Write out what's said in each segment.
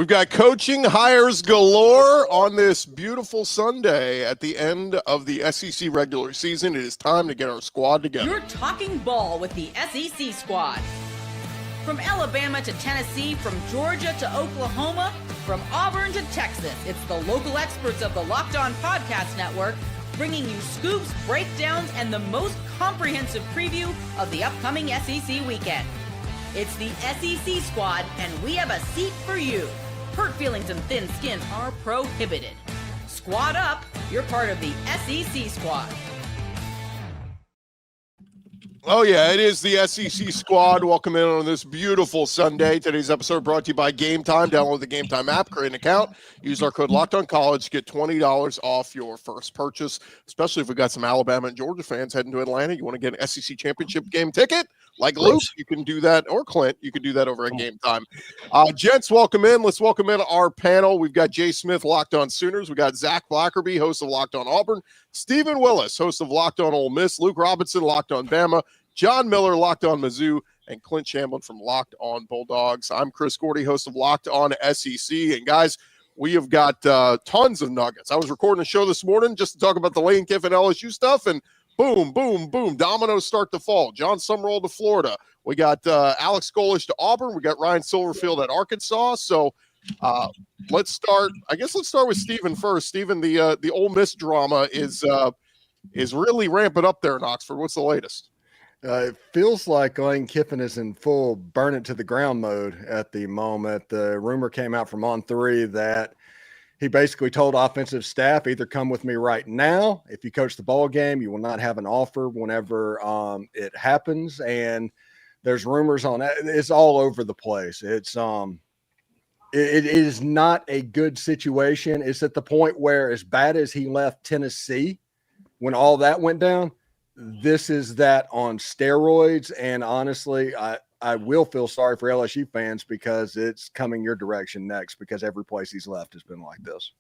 We've got coaching hires galore on this beautiful Sunday at the end of the SEC regular season. It is time to get our squad together. You're talking ball with the SEC squad. From Alabama to Tennessee, from Georgia to Oklahoma, from Auburn to Texas, it's the local experts of the Locked On Podcast Network bringing you scoops, breakdowns, and the most comprehensive preview of the upcoming SEC weekend. It's the SEC squad, and we have a seat for you. Hurt feelings and thin skin are prohibited. Squad up, you're part of the SEC squad. Oh, yeah, it is the SEC squad. Welcome in on this beautiful Sunday. Today's episode brought to you by Gametime. Download the Gametime app, create an account, use our code LOCKEDONCollege, get $20 off your first purchase, especially if we've got some Alabama and Georgia fans heading to Atlanta. You want to get an SEC championship game ticket? Like Luke, you can do that, or Clint, you can do that over at Gametime. Gents, welcome in. Let's welcome in our panel. We've got Jay Smith, Locked On Sooners. We got Zach Blackerby, host of Locked On Auburn. Stephen Willis, host of Locked On Ole Miss. Luke Robinson, Locked On Bama. John Miller, Locked On Mizzou. And Clint Shamblin from Locked On Bulldogs. I'm Chris Gordy, host of Locked On SEC. And guys, we have got tons of nuggets. I was recording a show this morning just to talk about the Lane Kiffin LSU stuff, and boom, boom, boom. Dominoes start to fall. Jon Sumrall to Florida. We got Alex Golesh to Auburn. We got Ryan Silverfield at Arkansas. So let's start. I guess let's start with Stephen first. Stephen, the Ole Miss drama is really ramping up there in Oxford. What's the latest? It feels like Lane Kiffin is in full burn it to the ground mode at the moment. The rumor came out from On3 that he basically told offensive staff, either come with me right now. If you coach the ball game, you will not have an offer whenever it happens. And there's rumors on that. It's all over the place. It's it is not a good situation. It's at the point where, as bad as he left Tennessee when all that went down, this is that on steroids. And honestly, I will feel sorry for LSU fans because it's coming your direction next, because every place he's left has been like this.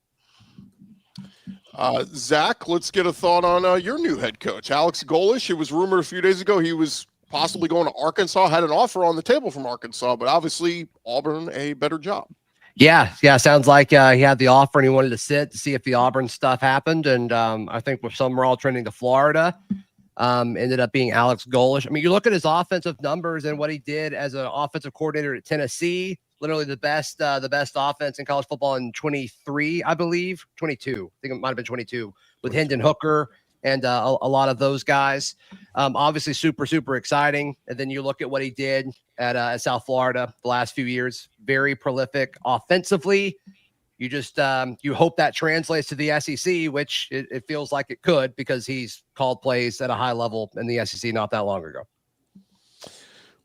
Zach, let's get a thought on your new head coach, Alex Golesh. It was rumored a few days ago he was possibly going to Arkansas, had an offer on the table from Arkansas, but obviously Auburn a better job. Yeah. Sounds like he had the offer and he wanted to sit to see if the Auburn stuff happened. And I think with Sumrall trending to Florida, ended up being Alex Golesh. I mean, you look at his offensive numbers and what he did as an offensive coordinator at Tennessee, literally the best offense in college football in 23, I believe, 22. I think it might've been 22 with Hendon Hooker and a lot of those guys. Obviously super, super exciting. And then you look at what he did at South Florida the last few years, very prolific offensively. You just you hope that translates to the SEC, which it feels like it could, because he's called plays at a high level in the SEC not that long ago.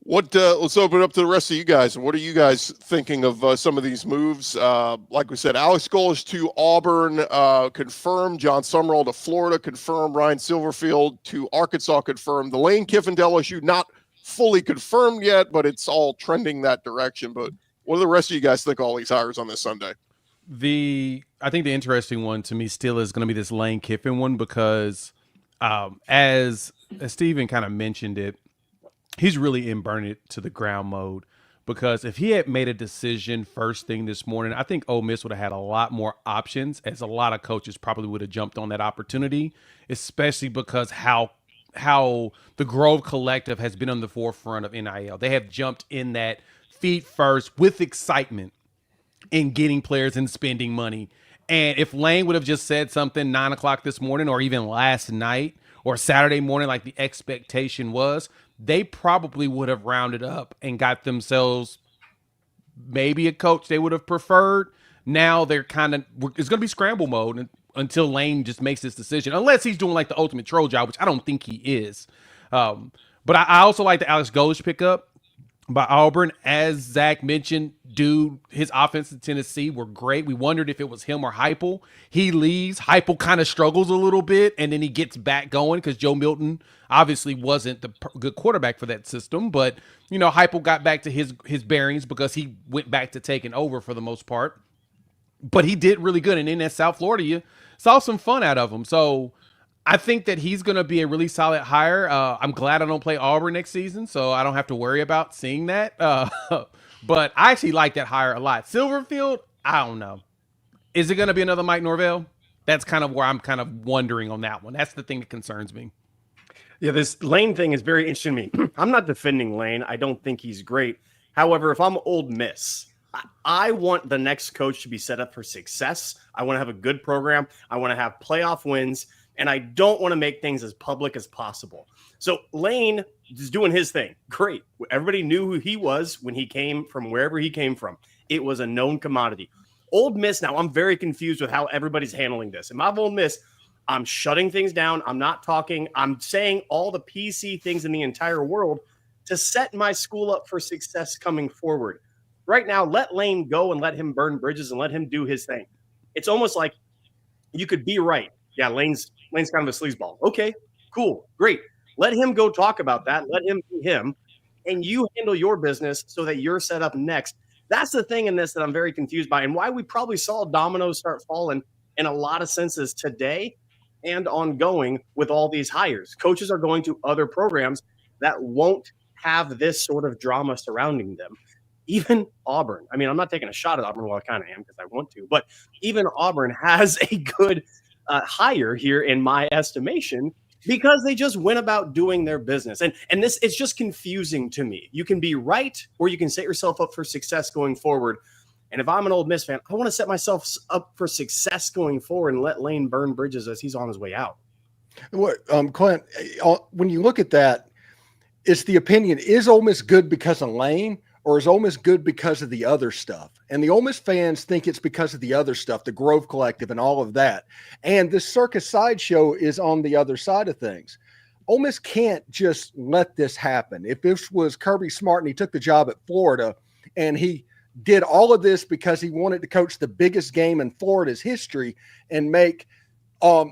Let's open it up to the rest of you guys. What are you guys thinking of some of these moves? Like we said, Alex Golesh to Auburn, confirmed. Jon Sumrall to Florida, confirmed. Ryan Silverfield to Arkansas, confirmed. The Lane Kiffin to LSU, not fully confirmed yet, but it's all trending that direction. But what do the rest of you guys think of all these hires on this Sunday? I think the interesting one to me still is going to be this Lane Kiffin one, because as Steven kind of mentioned it, he's really in burn it to the ground mode, because if he had made a decision first thing this morning, I think Ole Miss would have had a lot more options, as a lot of coaches probably would have jumped on that opportunity, especially because how the Grove Collective has been on the forefront of NIL. They have jumped in that feet first with excitement in getting players and spending money. And if Lane would have just said something 9 o'clock this morning, or even last night or Saturday morning, like the expectation was, they probably would have rounded up and got themselves maybe a coach they would have preferred. Now they're it's going to be scramble mode until Lane just makes this decision, unless he's doing like the ultimate troll job, which I don't think he is. But I also like the Alex Golesh pickup by Auburn. As Zach mentioned, his offense in Tennessee were great. We wondered if it was him or Heupel. He leaves. Heupel kind of struggles a little bit, and then he gets back going because Joe Milton obviously wasn't the good quarterback for that system. But, Heupel got back to his bearings because he went back to taking over for the most part. But he did really good. And then at South Florida, you saw some fun out of him. So I think that he's going to be a really solid hire. I'm glad I don't play Auburn next season, so I don't have to worry about seeing that. But I actually like that hire a lot. Silverfield, I don't know. Is it going to be another Mike Norvell? That's kind of where I'm kind of wondering on that one. That's the thing that concerns me. Yeah, this Lane thing is very interesting to me. I'm not defending Lane. I don't think he's great. However, if I'm Ole Miss, I want the next coach to be set up for success. I want to have a good program. I want to have playoff wins, and I don't want to make things as public as possible. So Lane is doing his thing. Great. Everybody knew who he was when he came from wherever he came from. It was a known commodity. Ole Miss, now I'm very confused with how everybody's handling this. If I'm Ole Miss, I'm shutting things down. I'm not talking. I'm saying all the PC things in the entire world to set my school up for success coming forward. Right now, let Lane go and let him burn bridges and let him do his thing. It's almost like you could be right. Yeah, Lane's kind of a sleazeball. Okay, cool, great. Let him go talk about that. Let him be him. And you handle your business so that you're set up next. That's the thing in this that I'm very confused by and why we probably saw dominoes start falling in a lot of senses today and ongoing with all these hires. Coaches are going to other programs that won't have this sort of drama surrounding them. Even Auburn. I mean, I'm not taking a shot at Auburn. Well, I kind of am because I want to. But even Auburn has a good hire here in my estimation because they just went about doing their business. And this, it's just confusing to me. You can be right or you can set yourself up for success going forward. And if I'm an Ole Miss fan, I want to set myself up for success going forward and let Lane burn bridges as he's on his way out. What, Clint, when you look at that, it's the opinion, is Ole Miss good because of Lane or is Ole Miss good because of the other stuff? And the Ole Miss fans think it's because of the other stuff, the Grove Collective and all of that. And this circus sideshow is on the other side of things. Ole Miss can't just let this happen. If this was Kirby Smart and he took the job at Florida and he did all of this because he wanted to coach the biggest game in Florida's history and make a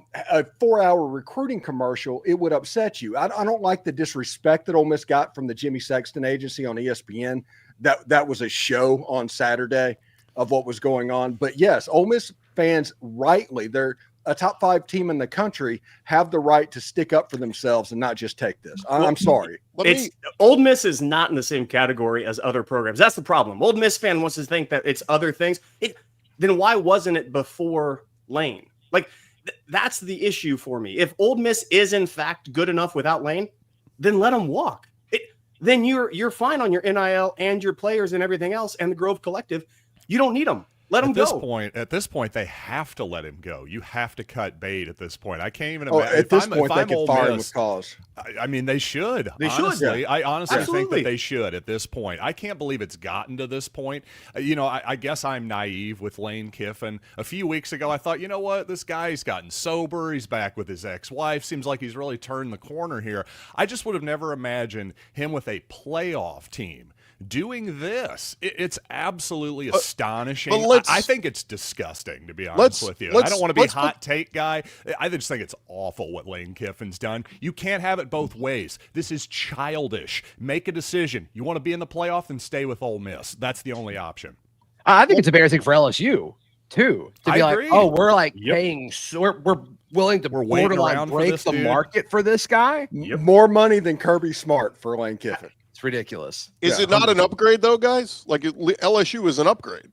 4-hour recruiting commercial, it would upset you. I don't like the disrespect that Ole Miss got from the Jimmy Sexton agency on ESPN. That was a show on Saturday of what was going on. But yes, Ole Miss fans rightly, they're a top 5 team in the country, have the right to stick up for themselves and not just take this. I'm sorry. Ole Miss is not in the same category as other programs. That's the problem. Ole Miss fan wants to think that it's other things. Then why wasn't it before Lane? Like, that's the issue for me. If Ole Miss is in fact good enough without Lane, then let them walk. Then you're fine on your NIL and your players and everything else and the Grove Collective. You don't need them. Let him go. At this point, they have to let him go. You have to cut bait at this point. I can't even imagine. At this point, they can fire him with cause. I mean, they should. They honestly. should. I honestly Absolutely. think that they should at this point. I can't believe it's gotten to this point. I guess I'm naive with Lane Kiffin. A few weeks ago, I thought, you know what? This guy's gotten sober. He's back with his ex-wife. Seems like he's really turned the corner here. I just would have never imagined him with a playoff team doing this. It's absolutely astonishing. I think it's disgusting, to be honest with you. I don't want to be a hot take guy. I just think it's awful what Lane Kiffin's done. You can't have it both ways. This is childish. Make a decision. You want to be in the playoff, then stay with Ole Miss. That's the only option. I think it's embarrassing for LSU too to be agree. like, oh, we're like paying, we're willing to borderline break the market for this guy. More money than Kirby Smart for Lane Kiffin. It's ridiculous. Is it not an upgrade though, guys? Like LSU is an upgrade.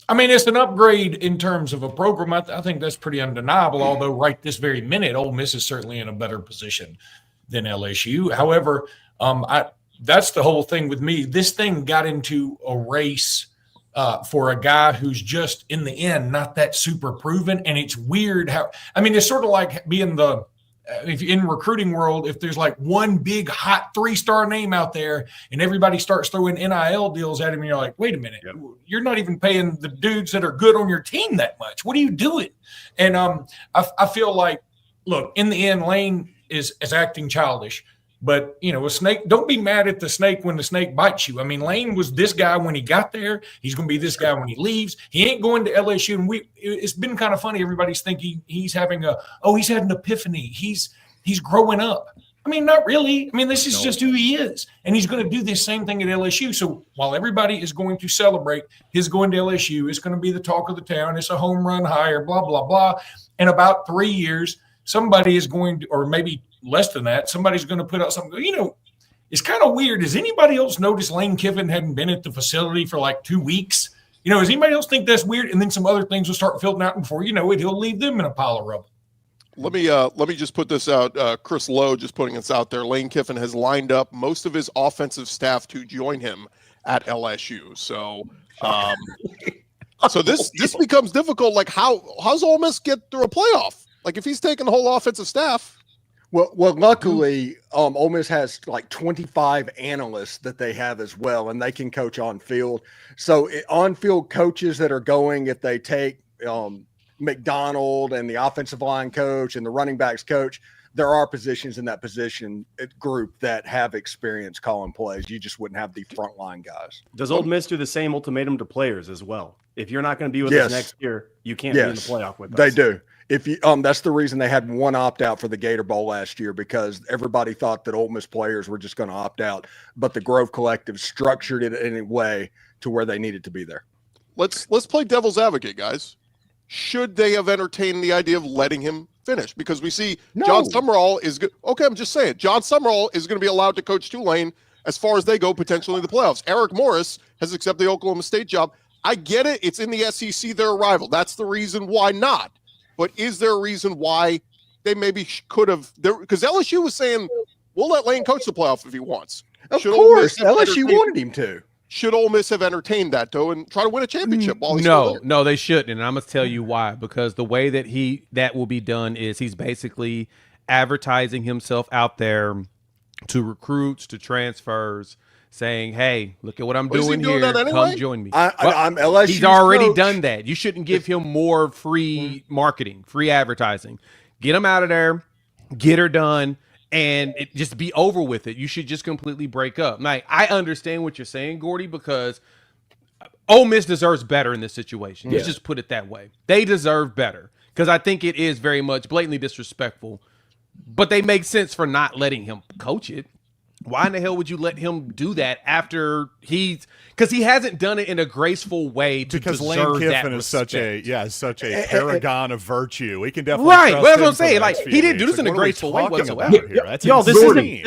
I mean, it's an upgrade in terms of a program. I think that's pretty undeniable, although right this very minute, Ole Miss is certainly in a better position than LSU. However, that's the whole thing with me. This thing got into a race for a guy who's just, in the end, not that super proven. And it's weird how – I mean, it's sort of like being the – if in recruiting world, if there's like one big hot 3-star name out there and everybody starts throwing NIL deals at him, and you're like, wait a minute, you're not even paying the dudes that are good on your team that much. What are you doing? And I feel like, look, in the end, Lane is acting childish. But, a snake, don't be mad at the snake when the snake bites you. I mean, Lane was this guy when he got there. He's going to be this guy when he leaves. He ain't going to LSU. And it's been kind of funny. Everybody's thinking he's having he's had an epiphany. He's growing up. I mean, not really. I mean, this is just who he is. And he's going to do the same thing at LSU. So while everybody is going to celebrate his going to LSU, it's going to be the talk of the town. It's a home run hire, blah, blah, blah. In about 3 years, somebody is going to, or maybe less than that, somebody's going to put out something. It's kind of weird. Does anybody else notice Lane Kiffin hadn't been at the facility for like 2 weeks? Does anybody else think that's weird? And then some other things will start filtering out, and before you know it, he'll leave them in a pile of rubble. Let me just put this out. Chris Lowe just putting this out there. Lane Kiffin has lined up most of his offensive staff to join him at LSU. So, so this becomes difficult. Like, how's Ole Miss get through a playoff? Like, if he's taking the whole offensive staff. Well, luckily, Ole Miss has like 25 analysts that they have as well, and they can coach on field. So on-field coaches that are going, if they take McDonald and the offensive line coach and the running backs coach, there are positions in that position group that have experience calling plays. You just wouldn't have the frontline guys. Does Ole Miss do the same ultimatum to players as well? If you're not going to be with us next year, you can't be in the playoff with us. They do. If you that's the reason they had one opt out for the Gator Bowl last year, because everybody thought that Ole Miss players were just going to opt out, but the Grove Collective structured it in a way to where they needed to be there. Let's play devil's advocate, guys. Should they have entertained the idea of letting him finish? Because we see Jon Sumrall is good. Okay, I'm just saying, Jon Sumrall is going to be allowed to coach Tulane as far as they go potentially in the playoffs. Eric Morris has accepted the Oklahoma State job. I get it. It's in the SEC, their rival. That's the reason why not. But is there a reason why they maybe could have? Because LSU was saying, we'll let Lane coach the playoff if he wants. Of course, LSU wanted him to. Should Ole Miss have entertained that, though, and try to win a championship while he's still there? No, they shouldn't. And I'm going to tell you why. Because the way that that will be done is he's basically advertising himself out there to recruits, to transfers, saying, hey, look at what I'm doing here. Anyway? Come join me. I'm LSU. He's already done that. You shouldn't give him more free marketing, free advertising. Get him out of there, get her done, and just be over with it. You should just completely break up. Like, I understand what you're saying, Gordy, because Ole Miss deserves better in this situation. Let's just put it that way. They deserve better, because I think it is very much blatantly disrespectful, but they make sense for not letting him coach it. Why in the hell would you let him do that after because he hasn't done it in a graceful way to because deserve Lane Kiffin that is such a paragon of virtue. We can definitely right. trust Well, that's what him I'm saying. for Like, the next he few didn't do this weeks. in a Like, what are we graceful way talking whatsoever. about here? That's Y'all, insane.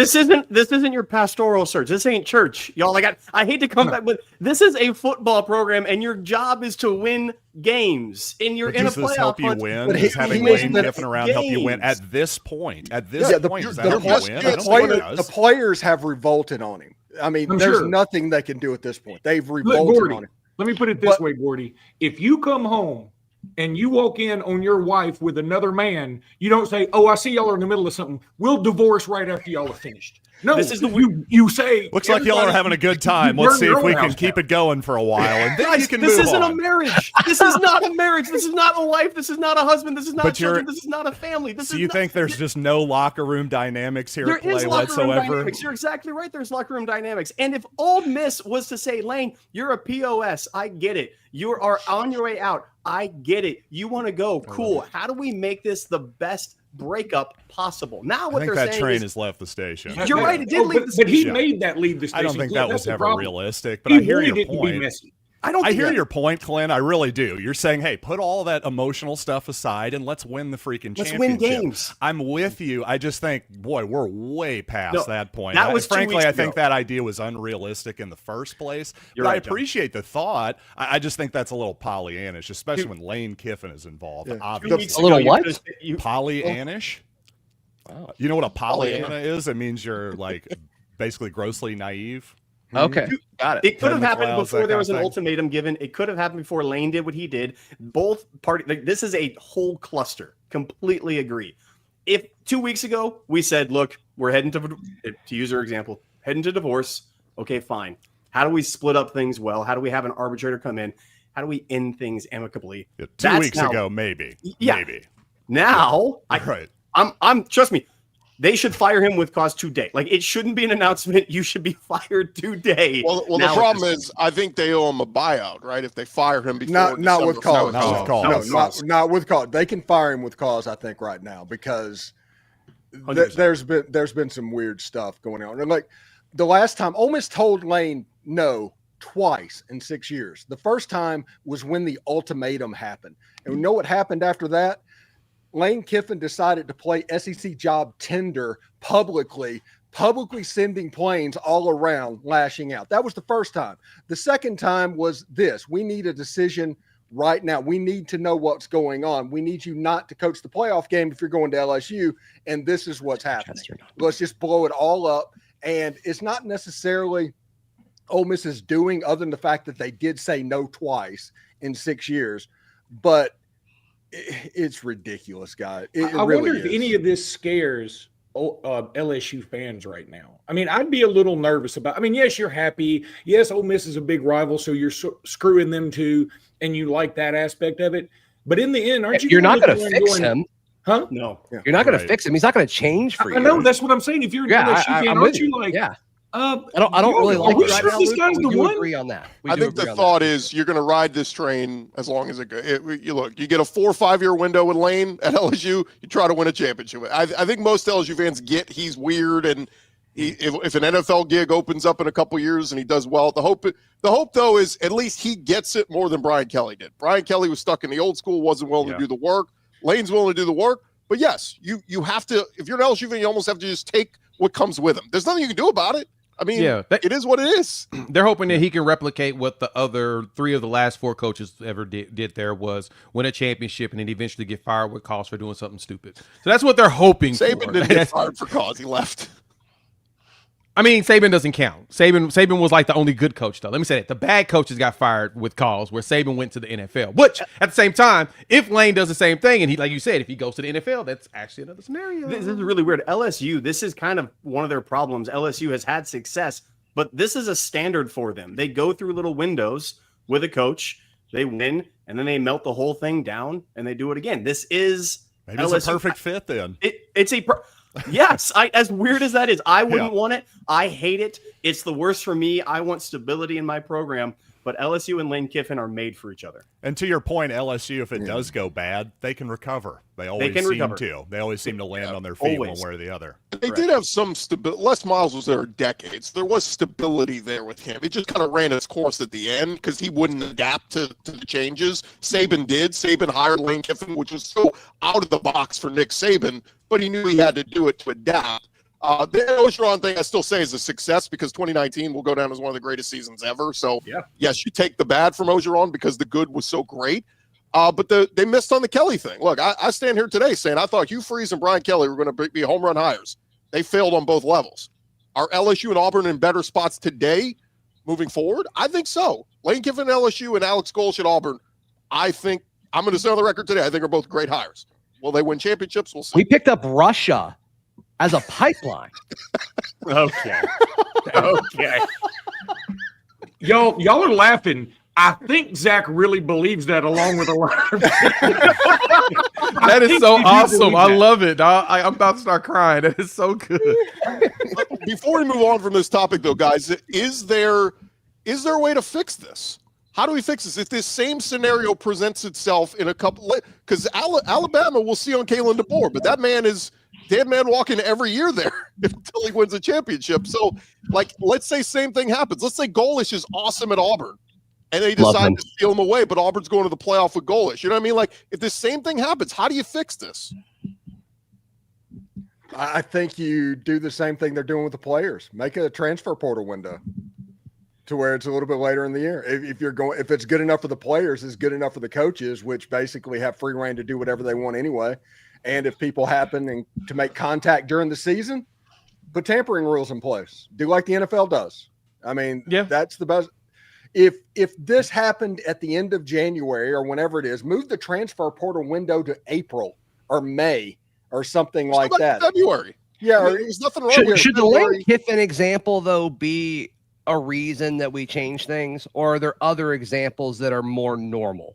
this isn't your pastoral church. This ain't church, y'all. Like, I hate to come back, but this is a football program, and your job is to win games. And you're in a playoff. Does this help you hunt. win? But Does having Lane Kiffin around help you win at this point? At this point, does that help you win? I don't think it does. The players have revolted on him. I mean, there's nothing they can do at this point. They've revolted Gordy, on him. let me put it this way, Gordy. If you come home and you walk in on your wife with another man, you don't say, "Oh, I see y'all are in the middle of something. We'll divorce right after y'all are finished." No, This is the you say. Looks like y'all are having a good time. Let's see if we can keep it going for a while, and then you can move on. This isn't a marriage. This is not a marriage. This is not a wife. This is not a husband. This is not children. This is not a family. So you think there's just no locker room dynamics here at play whatsoever? You're exactly right. There's locker room dynamics. And if Ole Miss was to say, Lane, you're a POS, I get it. You are on your way out. I get it. You want to go. Cool. How do we make this the best breakup possible? Now what they're saying that train has left the station. You're right, it did leave the station. But he made that leave the station. I don't think that was ever realistic, but I hear your point. I hear your point, Clint. I really do. You're saying, hey, put all that emotional stuff aside and let's win the freaking championship. Let's win games. I'm with you. I just think, boy, we're way past that point. That was frankly, I think that idea was unrealistic in the first place. But I appreciate the thought. I just think that's a little Pollyannish, especially when Lane Kiffin is involved. Yeah. Obviously, A little what? Pollyannish. Wow. You know what a Pollyanna is? It means you're like basically grossly naive. Okay, got it. It could have happened Clouds, before that there kind was of an thing. ultimatum given. It could have happened before Lane did what he did. Both parties, this is a whole cluster. Completely agree. If 2 weeks ago we said, look, we're heading to use your example, heading to divorce. Okay, fine. How do we split up things well? How do we have an arbitrator come in? How do we end things amicably? Yeah, 2 weeks ago, maybe. Yeah. Maybe. Now, Right. I'm trust me. They should fire him with cause today. Like, it shouldn't be an announcement. You should be fired today. Well, the problem is, I think they owe him a buyout, right? If they fire him before Not with cause. Not with cause. Not with cause. They can fire him with cause, I think, right now, because there's been some weird stuff going on. And like the last time, Ole Miss told Lane no twice in 6 years. The first time was when the ultimatum happened. And we know what happened after that? Lane Kiffin decided to play SEC job tender publicly publicly sending planes all around, lashing out. That was the first time. The second time was this. We need a decision right now. We need to know what's going on. We need you not to coach the playoff game if you're going to LSU, and this is what's happening. Let's just blow it all up. And it's not necessarily Ole Miss is doing, other than the fact that they did say no twice in 6 years, but it's ridiculous, guys. I wonder if any of this scares LSU fans right now. I mean, I'd be a little nervous about. I mean, yes, you're happy. Yes, Ole Miss is a big rival, so you're screwing them too, and you like that aspect of it. But in the end, aren't you? You're not going to fix him, huh? No, you're not going to fix him. He's not going to change for you. I know that's what I'm saying. If you're an LSU fan, aren't you like? Yeah. I don't really like it right now, Luke, but we do agree on that. I think the thought is you're going to ride this train as long as it goes. You get a 4 or 5 year window with Lane at LSU, you try to win a championship. I think most LSU fans get he's weird, and if an NFL gig opens up in a couple years and he does well, the hope though is at least he gets it more than Brian Kelly did. Brian Kelly was stuck in the old school, wasn't willing to do the work. Lane's willing to do the work, but yes, you have to. If you're an LSU fan, you almost have to just take what comes with him. There's nothing you can do about it. I mean, it is what it is. They're hoping that he can replicate what the other 3 of the last 4 coaches ever did there was win a championship and then eventually get fired with cause for doing something stupid. So that's what they're hoping for. Saban didn't get fired for cause. He left. I mean, Saban doesn't count. Saban was like the only good coach, though. Let me say that. The bad coaches got fired with cause where Saban went to the NFL. Which, at the same time, if Lane does the same thing, and he, like you said, if he goes to the NFL, that's actually another scenario. This is really weird. LSU, this is kind of one of their problems. LSU has had success, but this is a standard for them. They go through little windows with a coach, they win, and then they melt the whole thing down, and they do it again. This is maybe LSU. It's a perfect fit then. Yes, as weird as that is, I wouldn't want it. I hate it. It's the worst for me. I want stability in my program, but LSU and Lane Kiffin are made for each other. And to your point, LSU, if it does go bad, they can recover. They always seem to. They always seem to land on their feet one way or the other. They did have some stability. Les Miles was there decades. There was stability there with him. It just kind of ran its course at the end because he wouldn't adapt to the changes. Saban did. Saban hired Lane Kiffin, which was so out of the box for Nick Saban, but he knew he had to do it to adapt. The Ogeron thing I still say is a success because 2019 will go down as one of the greatest seasons ever. So, yes, you take the bad from Ogeron because the good was so great. But they missed on the Kelly thing. Look, I stand here today saying I thought Hugh Freeze and Brian Kelly were going to be home run hires. They failed on both levels. Are LSU and Auburn in better spots today moving forward? I think so. Lane Kiffin at LSU and Alex Golesh at Auburn, I think, I'm going to say on the record today, I think are both great hires. Will they win championships? We'll see. We picked up Russia as a pipeline. Okay. Y'all are laughing. I think Zach really believes that, along with a lot of That is so awesome. I love it. I'm about to start crying. That is so good. Before we move on from this topic, though, guys, is there a way to fix this? How do we fix this? If this same scenario presents itself in a couple, because Alabama will see on Kalen DeBoer, but that man is dead man walking every year there until he wins a championship. So, let's say same thing happens. Let's say Golesh is awesome at Auburn, and they decide to steal him away, but Auburn's going to the playoff with Golesh. You know what I mean? If this same thing happens, how do you fix this? I think you do the same thing they're doing with the players. Make a transfer portal window to where it's a little bit later in the year. If it's good enough for the players, it's good enough for the coaches, which basically have free reign to do whatever they want anyway. And if people happen to make contact during the season, put tampering rules in place. Do like the NFL does. I mean, that's the best. If this happened at the end of January or whenever it is, move the transfer portal window to April or May or something like that. February. Yeah, I mean, there's nothing wrong with Should the Lane Kiffin example, though, be a reason that we change things, or are there other examples that are more normal?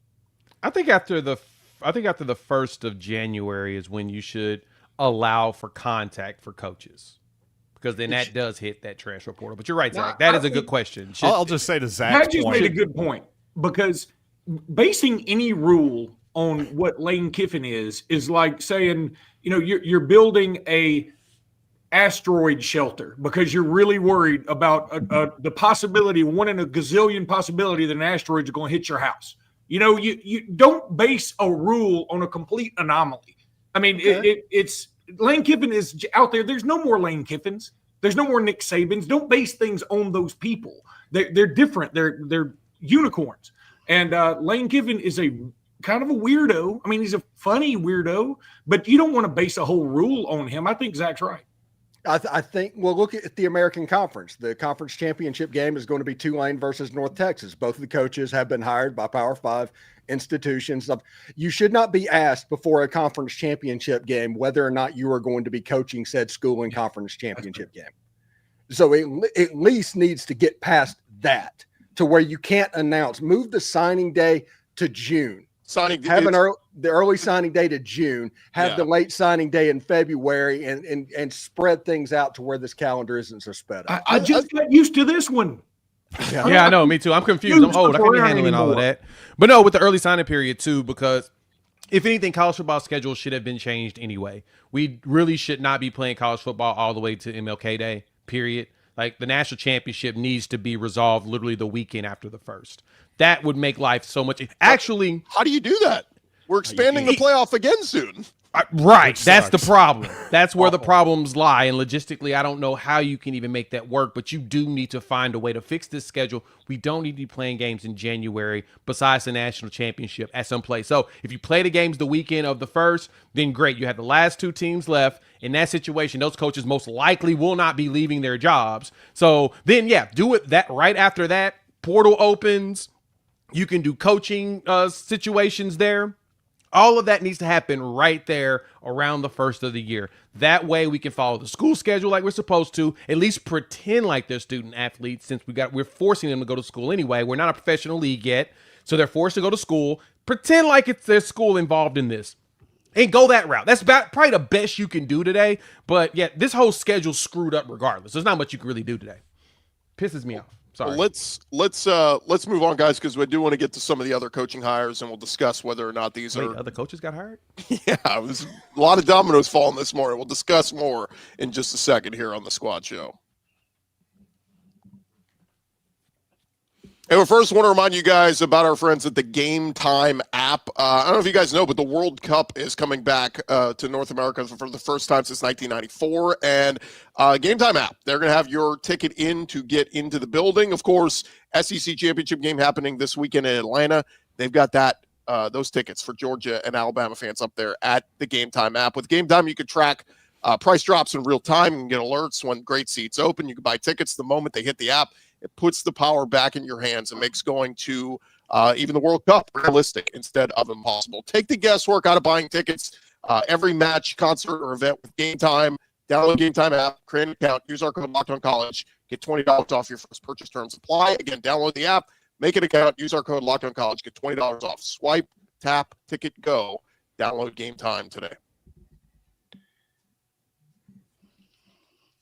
I think after the 1st of January is when you should allow for contact for coaches, because then that does hit that transfer portal. But you're right, Zach. That is a good question. I'll just say to Zach's Pat just point. made a good point, because basing any rule on what Lane Kiffin is like saying, you're building a asteroid shelter because you're really worried about the possibility, one in a gazillion possibility that an asteroid is going to hit your house. You don't base a rule on a complete anomaly. I mean, it's Lane Kiffin is out there. There's no more Lane Kiffins. There's no more Nick Sabans. Don't base things on those people. They're different. They're unicorns. And Lane Kiffin is a kind of a weirdo. I mean, he's a funny weirdo, but you don't want to base a whole rule on him. I think Zach's right. I think, well, look at the American Conference. The conference championship game is going to be Tulane versus North Texas. Both of the coaches have been hired by Power 5 institutions. You should not be asked before a conference championship game whether or not you are going to be coaching said school in conference championship game. So it at least needs to get past that to where you can't announce, move the signing day to June. Have the early signing day to June, have the late signing day in February, and spread things out to where this calendar isn't so sped up. I just got used to this one. Yeah, I know. Me too. I'm confused. I'm old. I can't be handling all of that. But no, with the early signing period too, because if anything, college football schedule should have been changed anyway. We really should not be playing college football all the way to MLK Day, period. Like the national championship needs to be resolved literally the weekend after the first. That would make life so much. Actually, how do you do that? We're expanding the playoff again soon. Right. That's the problem. That's where the problems lie. And logistically, I don't know how you can even make that work, but you do need to find a way to fix this schedule. We don't need to be playing games in January besides the national championship at some place. So if you play the games the weekend of the first, then great. You have the last two teams left. In that situation, those coaches most likely will not be leaving their jobs. So then, do it that right after that. Portal opens. You can do coaching situations there. All of that needs to happen right there around the first of the year. That way we can follow the school schedule like we're supposed to, at least pretend like they're student athletes since we're forcing them to go to school anyway. We're not a professional league yet, so they're forced to go to school. Pretend like it's their school involved in this and go that route. That's probably the best you can do today. But this whole schedule's screwed up regardless. There's not much you can really do today. Pisses me off. Sorry. Well, let's move on, guys, because we do want to get to some of the other coaching hires, and we'll discuss whether or not these are other coaches got hired. Yeah, it was a lot of dominoes falling this morning. We'll discuss more in just a second here on the Squad Show. And we first want to remind you guys about our friends at the Gametime app. I don't know if you guys know, but the World Cup is coming back to North America for the first time since 1994. And Gametime app, they're going to have your ticket in to get into the building. Of course, SEC championship game happening this weekend in Atlanta. They've got those tickets for Georgia and Alabama fans up there at the Gametime app. With Gametime, you can track price drops in real time. You can get alerts when great seats open. You can buy tickets the moment they hit the app. It puts the power back in your hands and makes going to even the World Cup realistic instead of impossible. Take the guesswork out of buying tickets. Every match, concert, or event with Gametime. Download Gametime app, create an account, use our code LOCKEDONCollege, get $20 off your first purchase. Terms apply. Again, download the app, make an account, use our code LOCKEDONCollege, get $20 off. Swipe, tap, ticket, go. Download Gametime today.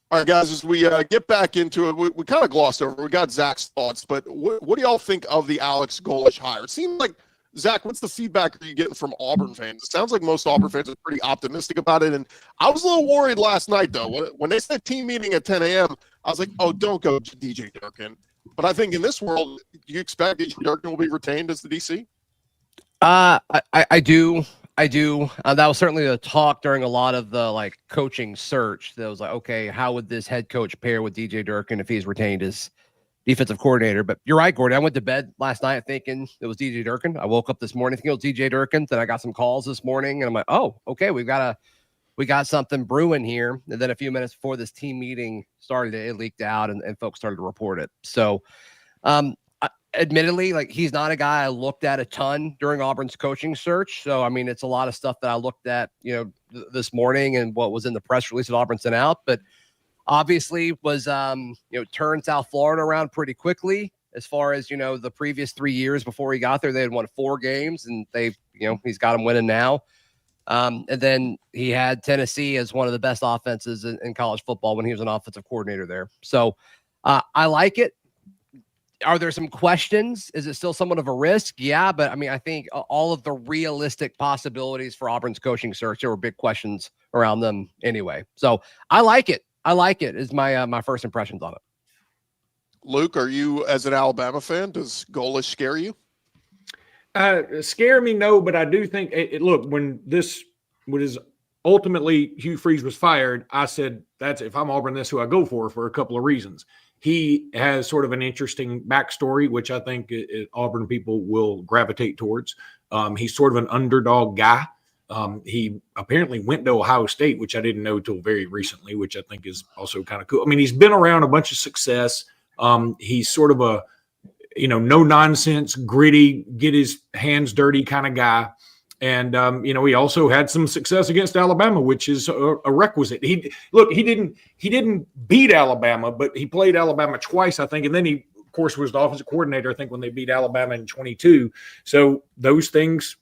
All right, guys, as we get back into it, we kind of glossed over. We got Zach's thoughts, but what do y'all think of the Alex Golesh hire? It seems like, Zach, what's the feedback are you getting from Auburn fans? It sounds like most Auburn fans are pretty optimistic about it, and I was a little worried last night, though. When they said team meeting at 10 a.m., I was like, oh, don't go to DJ Durkin. But I think in this world, do you expect DJ Durkin will be retained as the DC? I do. That was certainly the talk during a lot of the coaching search. That was like, okay, how would this head coach pair with DJ Durkin if he's retained as defensive coordinator? But you're right, Gordon. I went to bed last night thinking it was DJ Durkin. I woke up this morning thinking it was DJ Durkin. Then I got some calls this morning, and I'm like, oh, okay, we got something brewing here. And then a few minutes before this team meeting started, it leaked out, and folks started to report it. So, admittedly, he's not a guy I looked at a ton during Auburn's coaching search. So, I mean, it's a lot of stuff that I looked at, this morning and what was in the press release that Auburn sent out. But obviously was, turned South Florida around pretty quickly as far as, the previous 3 years before he got there. They had won 4 games and he's got them winning now. And then he had Tennessee as one of the best offenses in college football when he was an offensive coordinator there. So I like it. Are there some questions? Is it still somewhat of a risk? Yeah, but I mean, I think all of the realistic possibilities for Auburn's coaching search, there were big questions around them anyway. So I like it. Is my first impressions on it. Luke, are you, as an Alabama fan, does Golesh scare you? Scare me, no, but I do think look, when this was ultimately Hugh Freeze was fired, I said, that's if I'm Auburn, that's who I go for a couple of reasons. He has sort of an interesting backstory, which I think Auburn people will gravitate towards. He's sort of an underdog guy. He apparently went to Ohio State, which I didn't know till very recently, which I think is also kind of cool. I mean, he's been around a bunch of success. He's sort of a, no nonsense, gritty, get his hands dirty kind of guy. And, he also had some success against Alabama, which is a requisite. He didn't beat Alabama, but he played Alabama twice, I think. And then he, of course, was the offensive coordinator, I think, when they beat Alabama in 22. So those things,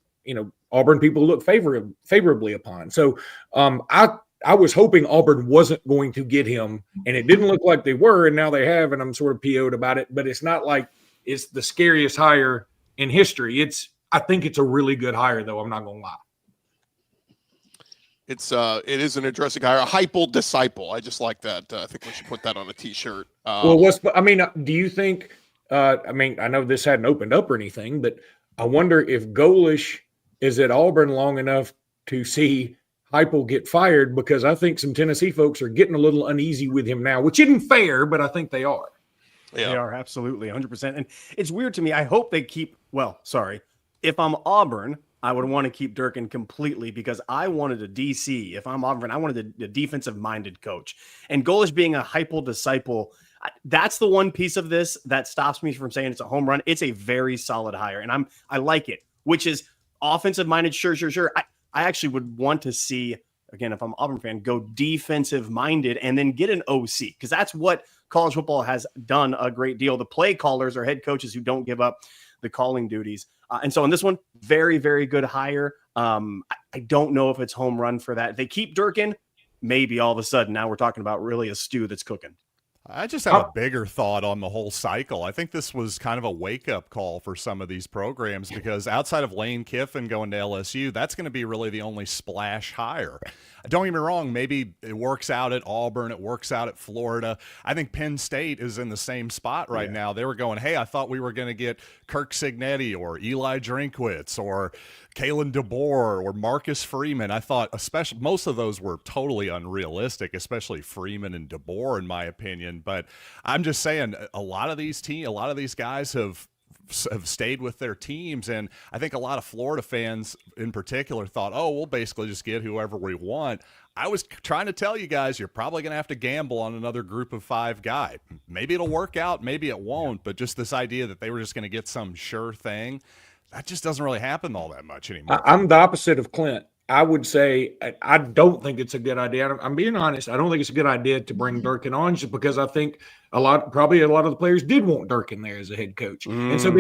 Auburn people look favorably upon. So I was hoping Auburn wasn't going to get him, and it didn't look like they were, and now they have, and I'm sort of PO'd about it. But it's not like it's the scariest hire in history. I think it's a really good hire, though. I'm not going to lie. It is an interesting hire. A hypal disciple. I just like that. I think we should put that on a T-shirt. Do you think? I know this hadn't opened up or anything, but I wonder if Golesh is at Auburn long enough to see Heupel get fired, because I think some Tennessee folks are getting a little uneasy with him now, which isn't fair, but I think they are. Yeah. They are absolutely 100%. And it's weird to me. I hope they keep. If I'm Auburn, I would want to keep Durkin completely, because I wanted a DC. If I'm Auburn, I wanted a defensive-minded coach. And Golesh being a Heupel disciple, that's the one piece of this that stops me from saying it's a home run. It's a very solid hire, and I like it, which is offensive-minded, sure. I actually would want to see, again, if I'm an Auburn fan, go defensive-minded and then get an OC, because that's what college football has done a great deal. The play callers are head coaches who don't give up the calling duties. And so on this one, very, very good hire. I don't know if it's home run for that. If they keep Durkin, maybe all of a sudden now we're talking about really a stew that's cooking. I just have a bigger thought on the whole cycle. I think this was kind of a wake-up call for some of these programs, because outside of Lane Kiffin going to LSU, that's going to be really the only splash hire. Don't get me wrong, maybe it works out at Auburn, it works out at Florida. I think Penn State is in the same spot right now. They were going, hey, I thought we were going to get Kirk Cignetti or Eli Drinkwitz or Kalen DeBoer or Marcus Freeman. I thought especially most of those were totally unrealistic, especially Freeman and DeBoer, in my opinion. But I'm just saying, a lot of these guys have stayed with their teams, and I think a lot of Florida fans in particular thought, oh, we'll basically just get whoever we want. I was trying to tell you guys, you're probably going to have to gamble on another group of 5 guy. Maybe it'll work out, maybe it won't, but just this idea that they were just going to get some sure thing, that just doesn't really happen all that much anymore. I'm the opposite of Clint. I would say I don't think it's a good idea. I'm being honest. I don't think it's a good idea to bring Durkin on, just because I think probably a lot of the players did want Durkin there as a head coach. And so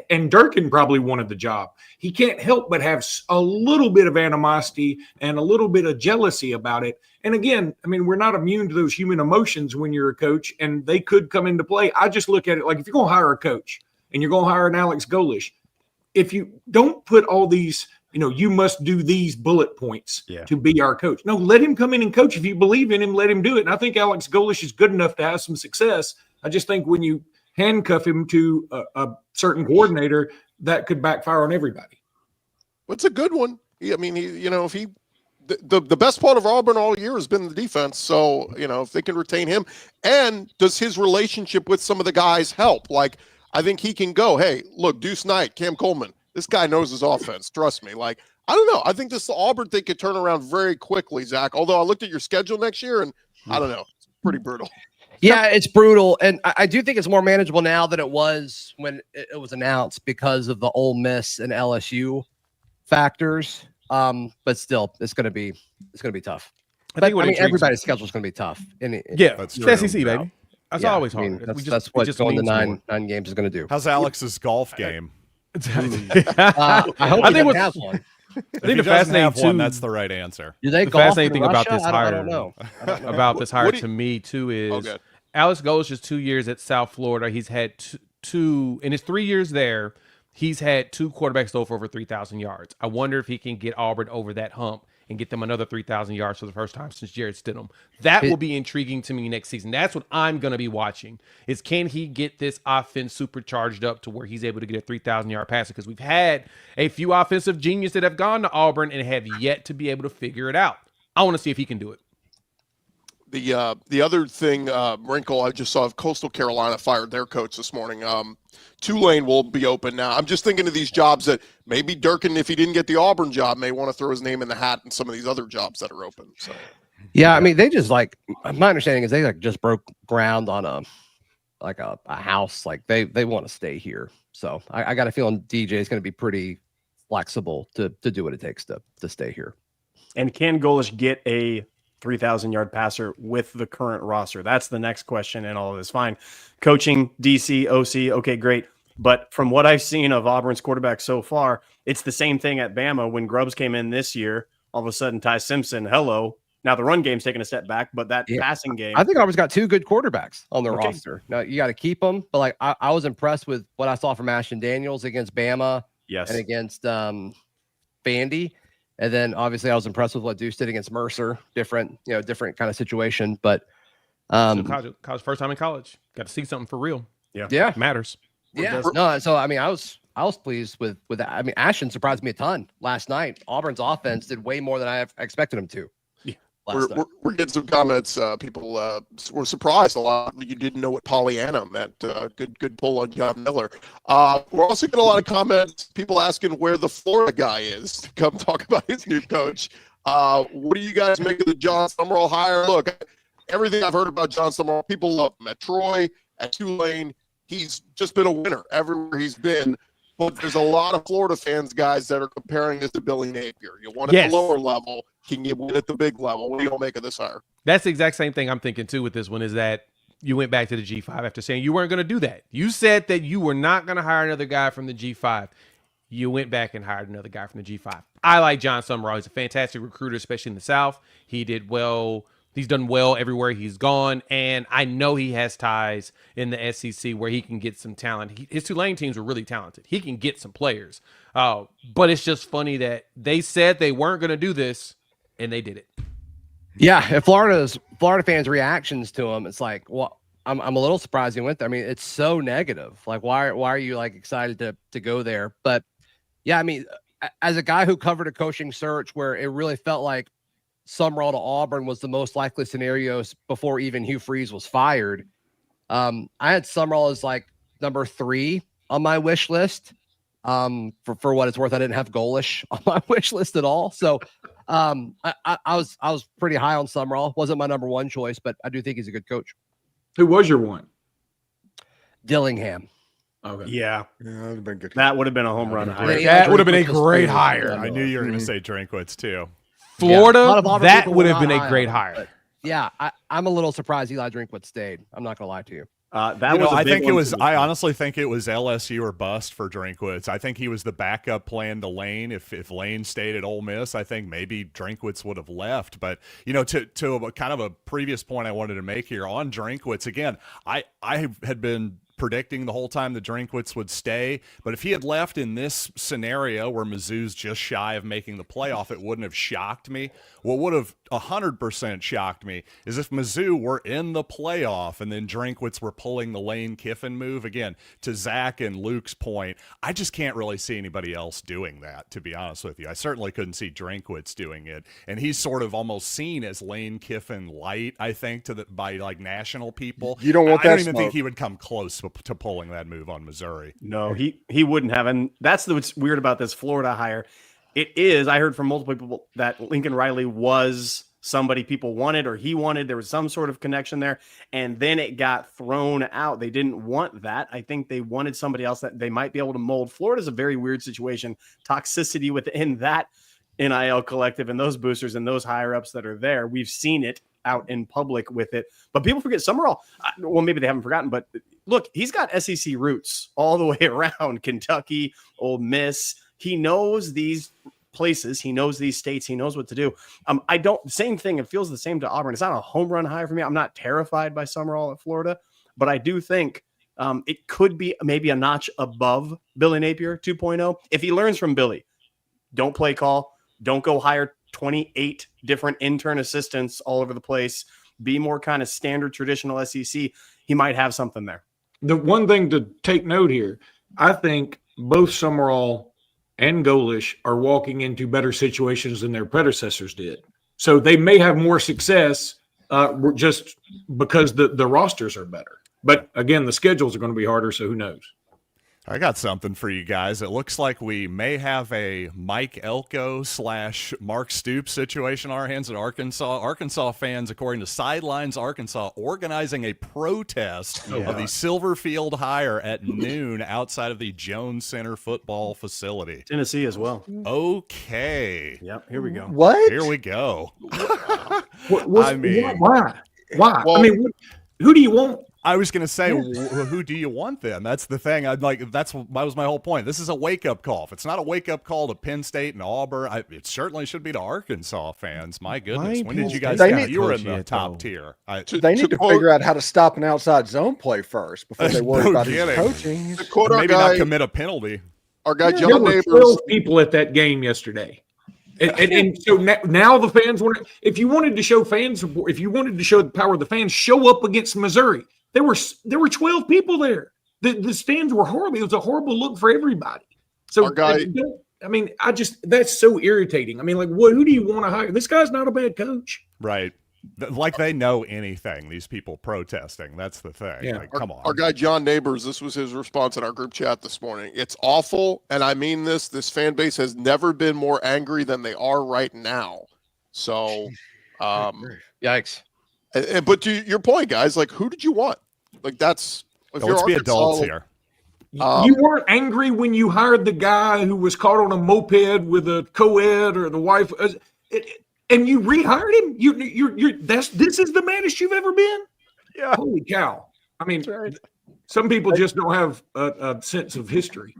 and Durkin probably wanted the job. He can't help but have a little bit of animosity and a little bit of jealousy about it. And again, I mean, we're not immune to those human emotions when you're a coach, and they could come into play. I just look at it like, if you're going to hire a coach and you're going to hire an Alex Golesh, if you don't put all these, you must do these bullet points to be our coach. No, let him come in and coach. If you believe in him, let him do it. And I think Alex Golesh is good enough to have some success. I just think when you handcuff him to a certain coordinator, that could backfire on everybody. It's a good one. The best part of Auburn all year has been the defense. So, if they can retain him, and does his relationship with some of the guys help? Like, I think he can go, hey, look, Deuce Knight, Cam Coleman, this guy knows his offense. Trust me. Like, I don't know. I think this Auburn thing could turn around very quickly, Zach. Although I looked at your schedule next year, and I don't know. It's pretty brutal. Yeah, it's brutal. And I do think it's more manageable now than it was when it was announced, because of the Ole Miss and LSU factors. But still, it's going to be tough. Everybody's schedule is going to be tough. That's true. SEC, baby. That's always hard. That's what going to nine games is going to do. How's Alex's golf game? I hope he has one. I think the fascinating one, that's the right answer. Do they the golf fascinating thing about this hire, I don't know. About this hire to me too is Alex Golesh's 2 years at South Florida. He's had two in his 3 years there. He's had 2 quarterbacks throw for over 3,000 yards. I wonder if he can get Auburn over that hump and get them another 3,000 yards for the first time since Jared Stidham. That will be intriguing to me next season. That's what I'm going to be watching, is can he get this offense supercharged up to where he's able to get a 3,000-yard passer? Because we've had a few offensive geniuses that have gone to Auburn and have yet to be able to figure it out. I want to see if he can do it. The other thing, wrinkle I just saw, Coastal Carolina fired their coach this morning. Tulane will be open now. I'm just thinking of these jobs that maybe Durkin, if he didn't get the Auburn job, may want to throw his name in the hat in some of these other jobs that are open. So, yeah, I mean, they just my understanding is they just broke ground on a house. Like they want to stay here. So I got a feeling DJ is going to be pretty flexible to do what it takes to stay here. And can Golesh get a 3,000-yard passer with the current roster? That's the next question in all of this. Fine. Coaching, DC, OC, okay, great. But from what I've seen of Auburn's quarterback so far, it's the same thing at Bama. When Grubbs came in this year, all of a sudden Ty Simpson, hello. Now the run game's taking a step back, but that passing game. I think Auburn's got 2 good quarterbacks on their roster. Now you got to keep them. But like I was impressed with what I saw from Ashton Daniels against Bama and against Vandy. And then obviously I was impressed with what Deuce did against Mercer. Different kind of situation. But college first time in college. Got to see something for real. Yeah. It matters. Yeah. No, so I mean I was pleased with that. I mean, Ashton surprised me a ton last night. Auburn's offense did way more than I expected them to. We're getting some comments. People were surprised a lot. You didn't know what Pollyanna meant. Good pull on John Miller. We're also getting a lot of comments. People asking where the Florida guy is to come talk about his new coach. What do you guys make of the Jon Sumrall hire? Look, everything I've heard about Jon Sumrall, people love him at Troy, at Tulane. He's just been a winner everywhere he's been. But there's a lot of Florida fans, guys, that are comparing this to Billy Napier. You want at the lower level, can you win at the big level? What do you make of this hire? That's the exact same thing I'm thinking, too, with this one, is that you went back to the G5 after saying you weren't going to do that. You said that you were not going to hire another guy from the G5. You went back and hired another guy from the G5. I like Jon Sumrall. He's a fantastic recruiter, especially in the South. He did well. He's done well everywhere he's gone, and I know he has ties in the SEC where he can get some talent. His Tulane teams were really talented. He can get some players. But it's just funny that they said they weren't going to do this, and they did it. Yeah, if Florida fans' reactions to him, it's like, well, I'm a little surprised he went there. I mean, it's so negative. Like, why are you like excited to go there? But yeah, I mean, as a guy who covered a coaching search where it really felt like Sumrall to Auburn was the most likely scenarios before even Hugh Freeze was fired. I had Sumrall as like number 3 on my wish list. For what it's worth, I didn't have Golesh on my wish list at all. So I was pretty high on Sumrall. Wasn't my number 1 choice, but I do think he's a good coach. Who was your one? Dillingham. Okay. Yeah. That would have been good. That would have been a home run hire. That would have been a great hire. I knew you were going to say Drinkwitz too. Florida, that would have been a great hire. Yeah, I'm a little surprised Eli Drinkwitz stayed. I'm not going to lie to you. I honestly think it was LSU or bust for Drinkwitz. I think he was the backup plan to Lane. If Lane stayed at Ole Miss, I think maybe Drinkwitz would have left. But to a kind of a previous point I wanted to make here on Drinkwitz again, I had been predicting the whole time that Drinkwitz would stay, but if he had left in this scenario where Mizzou's just shy of making the playoff, it wouldn't have shocked me. What would have 100% shocked me is if Mizzou were in the playoff and then Drinkwitz were pulling the Lane Kiffin move. Again, to Zach and Luke's point, I just can't really see anybody else doing that, to be honest with you. I certainly couldn't see Drinkwitz doing it, and he's sort of almost seen as Lane Kiffin light, I think, by like national people. You don't want that. I don't even think he would come close to pulling that move on Missouri. No, he wouldn't have. And that's what's weird about this Florida hire. It is, I heard from multiple people that Lincoln Riley was somebody people wanted or he wanted. There was some sort of connection there. And then it got thrown out. They didn't want that. I think they wanted somebody else that they might be able to mold. Florida's a very weird situation. Toxicity within that NIL collective and those boosters and those higher ups that are there. We've seen it out in public with it. But people forget Sumrall. Well, maybe they haven't forgotten, but look, he's got SEC roots all the way around. Kentucky, Ole Miss. He knows these places. He knows these states. He knows what to do. Same thing. It feels the same to Auburn. It's not a home run hire for me. I'm not terrified by Sumrall at Florida, but I do think it could be maybe a notch above Billy Napier 2.0. If he learns from Billy, don't play call, don't go hire 28 different intern assistants all over the place, be more kind of standard traditional SEC. He might have something there. The one thing to take note here, I think both Sumrall and Golesh are walking into better situations than their predecessors did. So they may have more success just because the rosters are better. But again, the schedules are going to be harder, so who knows? I got something for you guys. It looks like we may have a Mike Elko / Mark Stoops situation on our hands at Arkansas. Arkansas fans, according to Sidelines Arkansas, organizing a protest of the Silverfield hire at noon outside of the Jones Center football facility. Tennessee as well. Okay. Yep, here we go. What? Here we go. Why? Why? Well, I mean, who do you want? I was going to say, who do you want then? That's the thing. That was my whole point. This is a wake-up call. If it's not a wake-up call to Penn State and Auburn, it certainly should be to Arkansas fans. My goodness. When did you guys count? You were in the top tier. They need to figure out how to stop an outside zone play first before they worry about his coaching. Maybe not commit a penalty. Our guy There John were Neighbors. 12 people at that game yesterday. And so now the fans want. If you wanted to show fan support, if you wanted to show the power of the fans, show up against Missouri. There were 12 people there. The stands were horrible. It was a horrible look for everybody. So Our guy, that's so irritating. I mean, like, who do you want to hire? This guy's not a bad coach. Right. Like they know anything, these people protesting. That's the thing. Yeah. Like, come on. Our guy John Neighbors, this was his response in our group chat this morning. It's awful, and I mean this. This fan base has never been more angry than they are right now. So, Yikes. but to your point, guys, like, who did you want? Like, that's Let's be adults here. You weren't angry when you hired the guy who was caught on a moped with a co-ed or the wife, and you rehired him. This is the maddest you've ever been. Yeah. Holy cow! I mean, some people just don't have a sense of history.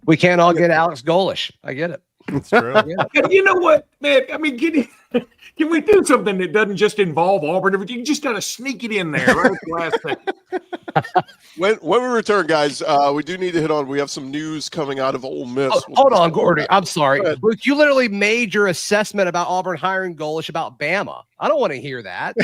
We can't all get Alex Golesh. I get it. That's true. And you know what, man? I mean, can we do something that doesn't just involve Auburn? You just got to sneak it in there right at the last second. When we return, guys, we do need to hit on. We have some news coming out of Ole Miss. Hold on, Gordy. I'm sorry. Luke, you literally made your assessment about Auburn hiring Golesh about Bama. I don't want to hear that.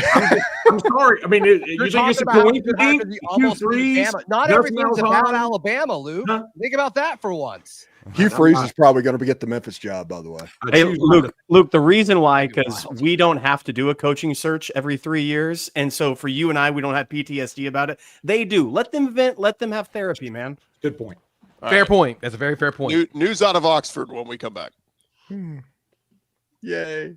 I'm sorry. I mean, you think it's a coincidence? Not everything's about Alabama, Luke. Huh? Think about that for once. Hugh Freeze is probably going to get the Memphis job, by the way. Hey, Luke, the reason why, because we don't have to do a coaching search every 3 years. And so for you and I, we don't have PTSD about it. They do. Let them vent. Let them have therapy, man. Good point. Fair point. That's a very fair point. News out of Oxford when we come back. Yay.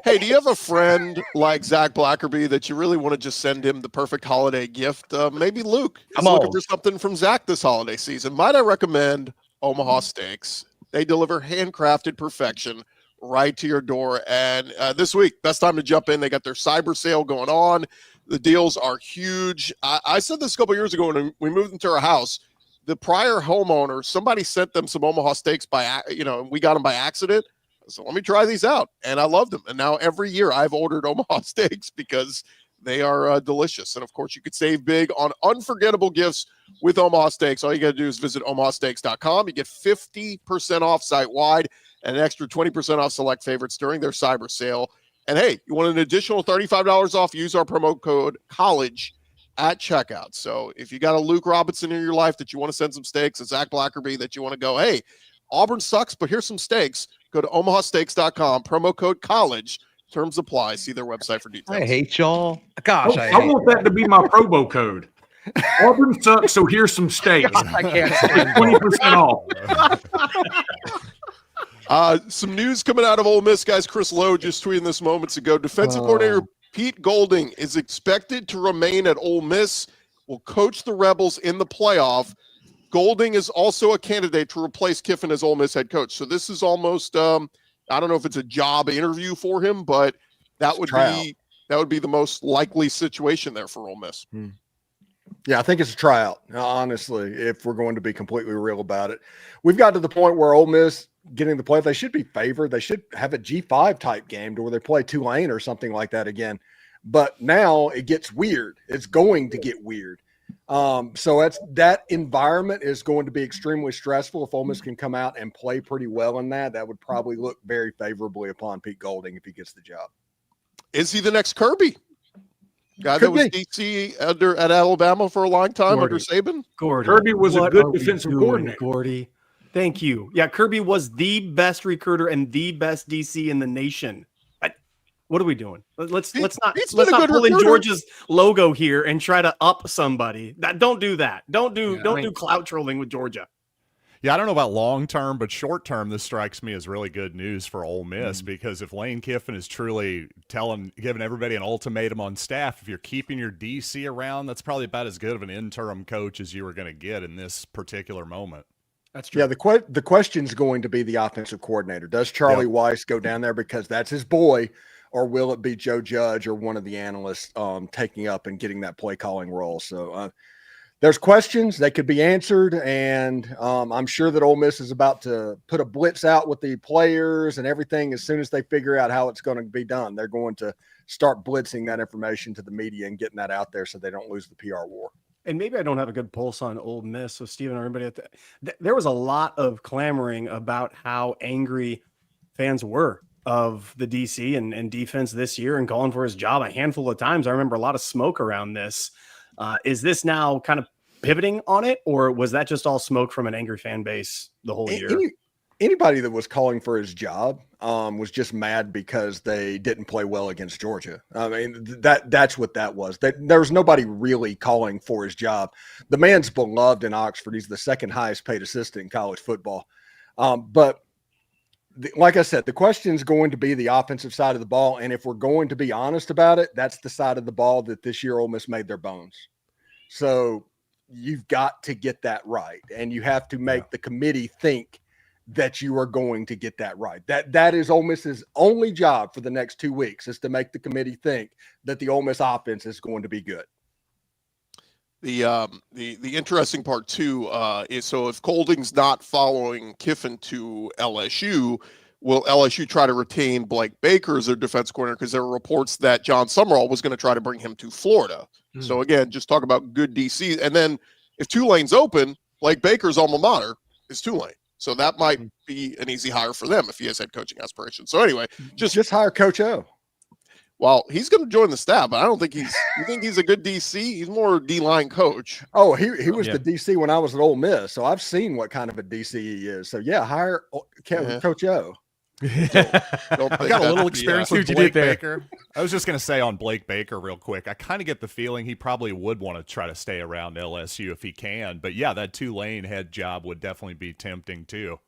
Hey, do you have a friend like Zach Blackerby that you really want to just send him the perfect holiday gift? Maybe Luke is looking for something from Zach this holiday season. Might I recommend Omaha Steaks? They deliver handcrafted perfection right to your door. And this week, best time to jump in. They got their cyber sale going on. The deals are huge. I said this a couple years ago when we moved into our house. The prior homeowner, somebody sent them some Omaha Steaks we got them by accident. So let me try these out. And I love them. And now every year I've ordered Omaha Steaks because they are delicious. And of course, you could save big on unforgettable gifts with Omaha Steaks. All you got to do is visit omahasteaks.com. You get 50% off site-wide and an extra 20% off select favorites during their cyber sale. And hey, you want an additional $35 off, use our promo code COLLEGE at checkout. So if you got a Luke Robinson in your life that you want to send some steaks, a Zach Blackerby that you want to go, hey, Auburn sucks, but here's some steaks. Go to omahasteaks.com, promo code COLLEGE. Terms apply. See their website for details. I hate y'all. Gosh, I want that to be my promo code. Auburn sucks, so here's some steaks. I can't stand 20% off. Some news coming out of Ole Miss, guys. Chris Lowe just tweeted this moments ago. Defensive coordinator Pete Golding is expected to remain at Ole Miss, will coach the Rebels in the playoff. Golding is also a candidate to replace Kiffin as Ole Miss head coach. So this is almost, I don't know if it's a job interview for him, but that would be the most likely situation there for Ole Miss. Yeah, I think it's a tryout, honestly, if we're going to be completely real about it. We've got to the point where Ole Miss getting the play, they should be favored. They should have a G5 type game to where they play Tulane or something like that again. But now it gets weird. It's going to get weird. So that environment is going to be extremely stressful. If Ole Miss can come out and play pretty well in that would probably look very favorably upon Pete Golding if he gets the job. Is he the next Kirby? Guy that was DC at Alabama for a long time under Saban? Kirby was a good defensive coordinator. Gordy. Thank you. Yeah, Kirby was the best recruiter and the best DC in the nation. What are we doing? Let's not he's let's been a not good pull in recruiter. Georgia's logo here and try to up somebody. Don't do that. Don't do clout trolling with Georgia. Yeah, I don't know about long term, but short term, this strikes me as really good news for Ole Miss because if Lane Kiffin is truly giving everybody an ultimatum on staff, if you're keeping your DC around, that's probably about as good of an interim coach as you were going to get in this particular moment. That's true. Yeah, the question's going to be the offensive coordinator. Does Charlie Weiss go down there because that's his boy, or will it be Joe Judge or one of the analysts taking up and getting that play calling role? So there's questions that could be answered, and I'm sure that Ole Miss is about to put a blitz out with the players and everything. As soon as they figure out how it's going to be done, they're going to start blitzing that information to the media and getting that out there so they don't lose the PR war. And maybe I don't have a good pulse on Ole Miss. So Steven, everybody, there was a lot of clamoring about how angry fans were of the DC and defense this year and calling for his job a handful of times. I remember a lot of smoke around this. Is this now kind of pivoting on it, or was that just all smoke from an angry fan base the whole year? Anybody that was calling for his job was just mad because they didn't play well against Georgia. I mean, that's what that was. There was nobody really calling for his job. The man's beloved in Oxford. He's the second highest paid assistant in college football. Like I said, the question is going to be the offensive side of the ball. And if we're going to be honest about it, that's the side of the ball that this year Ole Miss made their bones. So you've got to get that right. And you have to make the committee think that you are going to get that right. That is Ole Miss's only job for the next 2 weeks, is to make the committee think that the Ole Miss offense is going to be good. The interesting part too is, so if Golding's not following Kiffin to LSU, will LSU try to retain Blake Baker as their defense coordinator? Because there were reports that Jon Sumrall was going to try to bring him to Florida. So again, just talk about good DC. And then if Tulane's open, Blake Baker's alma mater is Tulane. So that might be an easy hire for them if he has head coaching aspirations. So anyway, just hire Coach O. Well, he's going to join the staff, but I don't think you think he's a good DC? He's more D-line coach. Oh, he was the DC when I was at Ole Miss, so I've seen what kind of a DC he is. So yeah, hire Coach O. I've got a little experience with Blake Baker. I was just going to say on Blake Baker real quick, I kind of get the feeling he probably would want to try to stay around LSU if he can. But yeah, that Tulane head job would definitely be tempting too.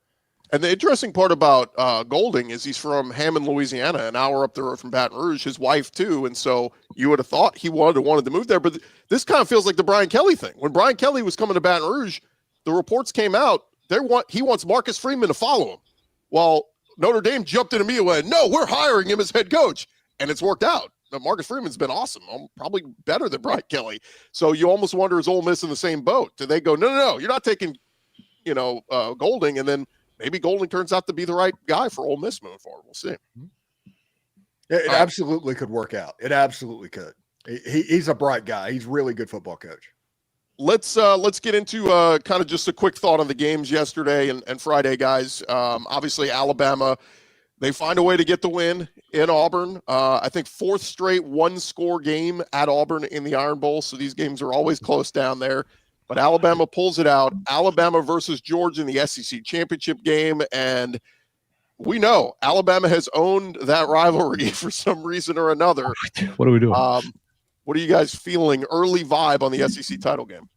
And the interesting part about Golding is he's from Hammond, Louisiana, an hour up the road from Baton Rouge, his wife too. And so you would have thought he wanted to move there. But this kind of feels like the Brian Kelly thing. When Brian Kelly was coming to Baton Rouge, the reports came out, he wants Marcus Freeman to follow him. Well, Notre Dame jumped in immediately and went, no, we're hiring him as head coach. And it's worked out. Now, Marcus Freeman's been awesome, probably better than Brian Kelly. So you almost wonder, is Ole Miss in the same boat? Do they go, no, you're not taking, Golding, and then maybe Golding turns out to be the right guy for Ole Miss moving forward. We'll see. It absolutely could work out. It absolutely could. He's a bright guy. He's a really good football coach. Let's get into kind of just a quick thought on the games yesterday and Friday, guys. Obviously, Alabama, they find a way to get the win in Auburn. I think fourth straight one-score game at Auburn in the Iron Bowl, so these games are always close down there. But Alabama pulls it out. Alabama versus Georgia in the SEC championship game, and we know Alabama has owned that rivalry for some reason or another. What are we doing? What are you guys feeling? Early vibe on the SEC title game?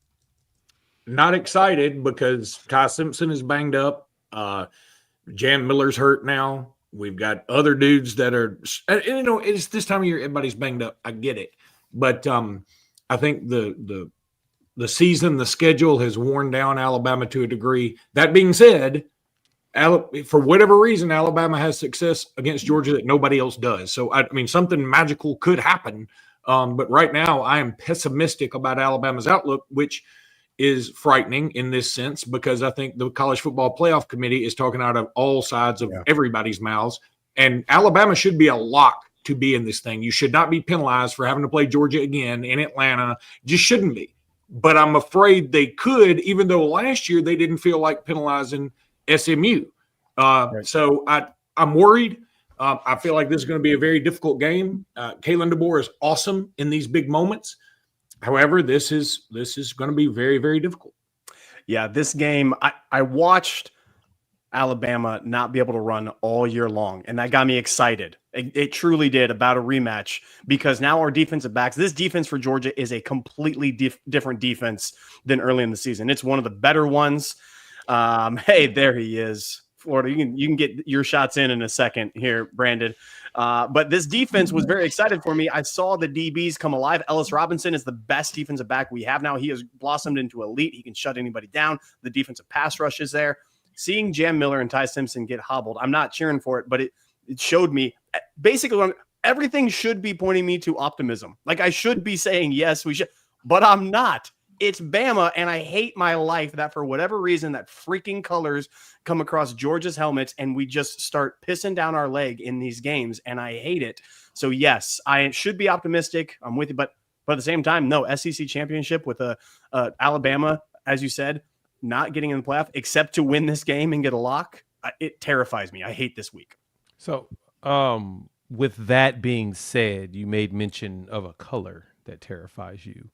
Not excited because Ty Simpson is banged up. Jan Miller's hurt now. We've got other dudes that are, it's this time of year, everybody's banged up. I get it. But I think the season, the schedule has worn down Alabama to a degree. That being said, for whatever reason, Alabama has success against Georgia that nobody else does. So, I mean, something magical could happen. But right now, I am pessimistic about Alabama's outlook, which is frightening in this sense because I think the College Football Playoff Committee is talking out of all sides of everybody's mouths. And Alabama should be a lock to be in this thing. You should not be penalized for having to play Georgia again in Atlanta. Just shouldn't be. But I'm afraid they could, even though last year they didn't feel like penalizing SMU. So I'm worried. I feel like this is going to be a very difficult game. Kalen DeBoer is awesome in these big moments. However, this is going to be very, very difficult. Yeah, this game, I watched Alabama not be able to run all year long. And that got me excited. It truly did, about a rematch, because now our defensive backs, this defense for Georgia is a completely different defense than early in the season. It's one of the better ones. Hey, there he is. Florida, you can get your shots in a second here, Brandon. But this defense was very excited for me. I saw the DBs come alive. Ellis Robinson is the best defensive back we have now. He has blossomed into elite. He can shut anybody down. The defensive pass rush is there. Seeing Jam Miller and Ty Simpson get hobbled, I'm not cheering for it, but it showed me basically everything should be pointing me to optimism. Like, I should be saying, yes, we should, but I'm not. It's Bama, and I hate my life that for whatever reason that freaking colors come across Georgia's helmets and we just start pissing down our leg in these games, and I hate it. So, yes, I should be optimistic. I'm with you, but at the same time, no, SEC championship with Alabama, as you said, not getting in the playoff except to win this game and get a lock. It terrifies me. I hate this week. So, with that being said, you made mention of a color that terrifies you.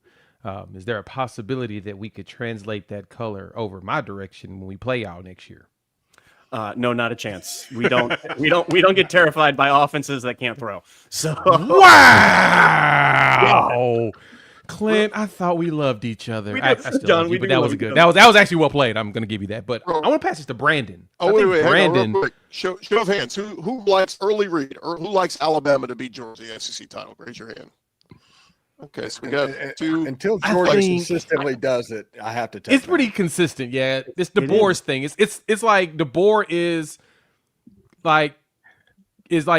Is there a possibility that we could translate that color over my direction when we play out next year? No, not a chance. We don't get terrified by offenses that can't throw. So wow. Clint, I thought we loved each other. I still John, love you, but that was good. That was actually well played. I'm going to give you that. But I want to pass this to Brandon. Oh, wait, Brandon. Hang on, real quick. Show of hands. Who likes early read, or who likes Alabama to beat Georgia the SEC title? Raise your hand. Okay, so we got two. Until Georgia consistently does it, I have to take it's pretty consistent. Yeah, it's DeBoer's thing. It's like DeBoer is like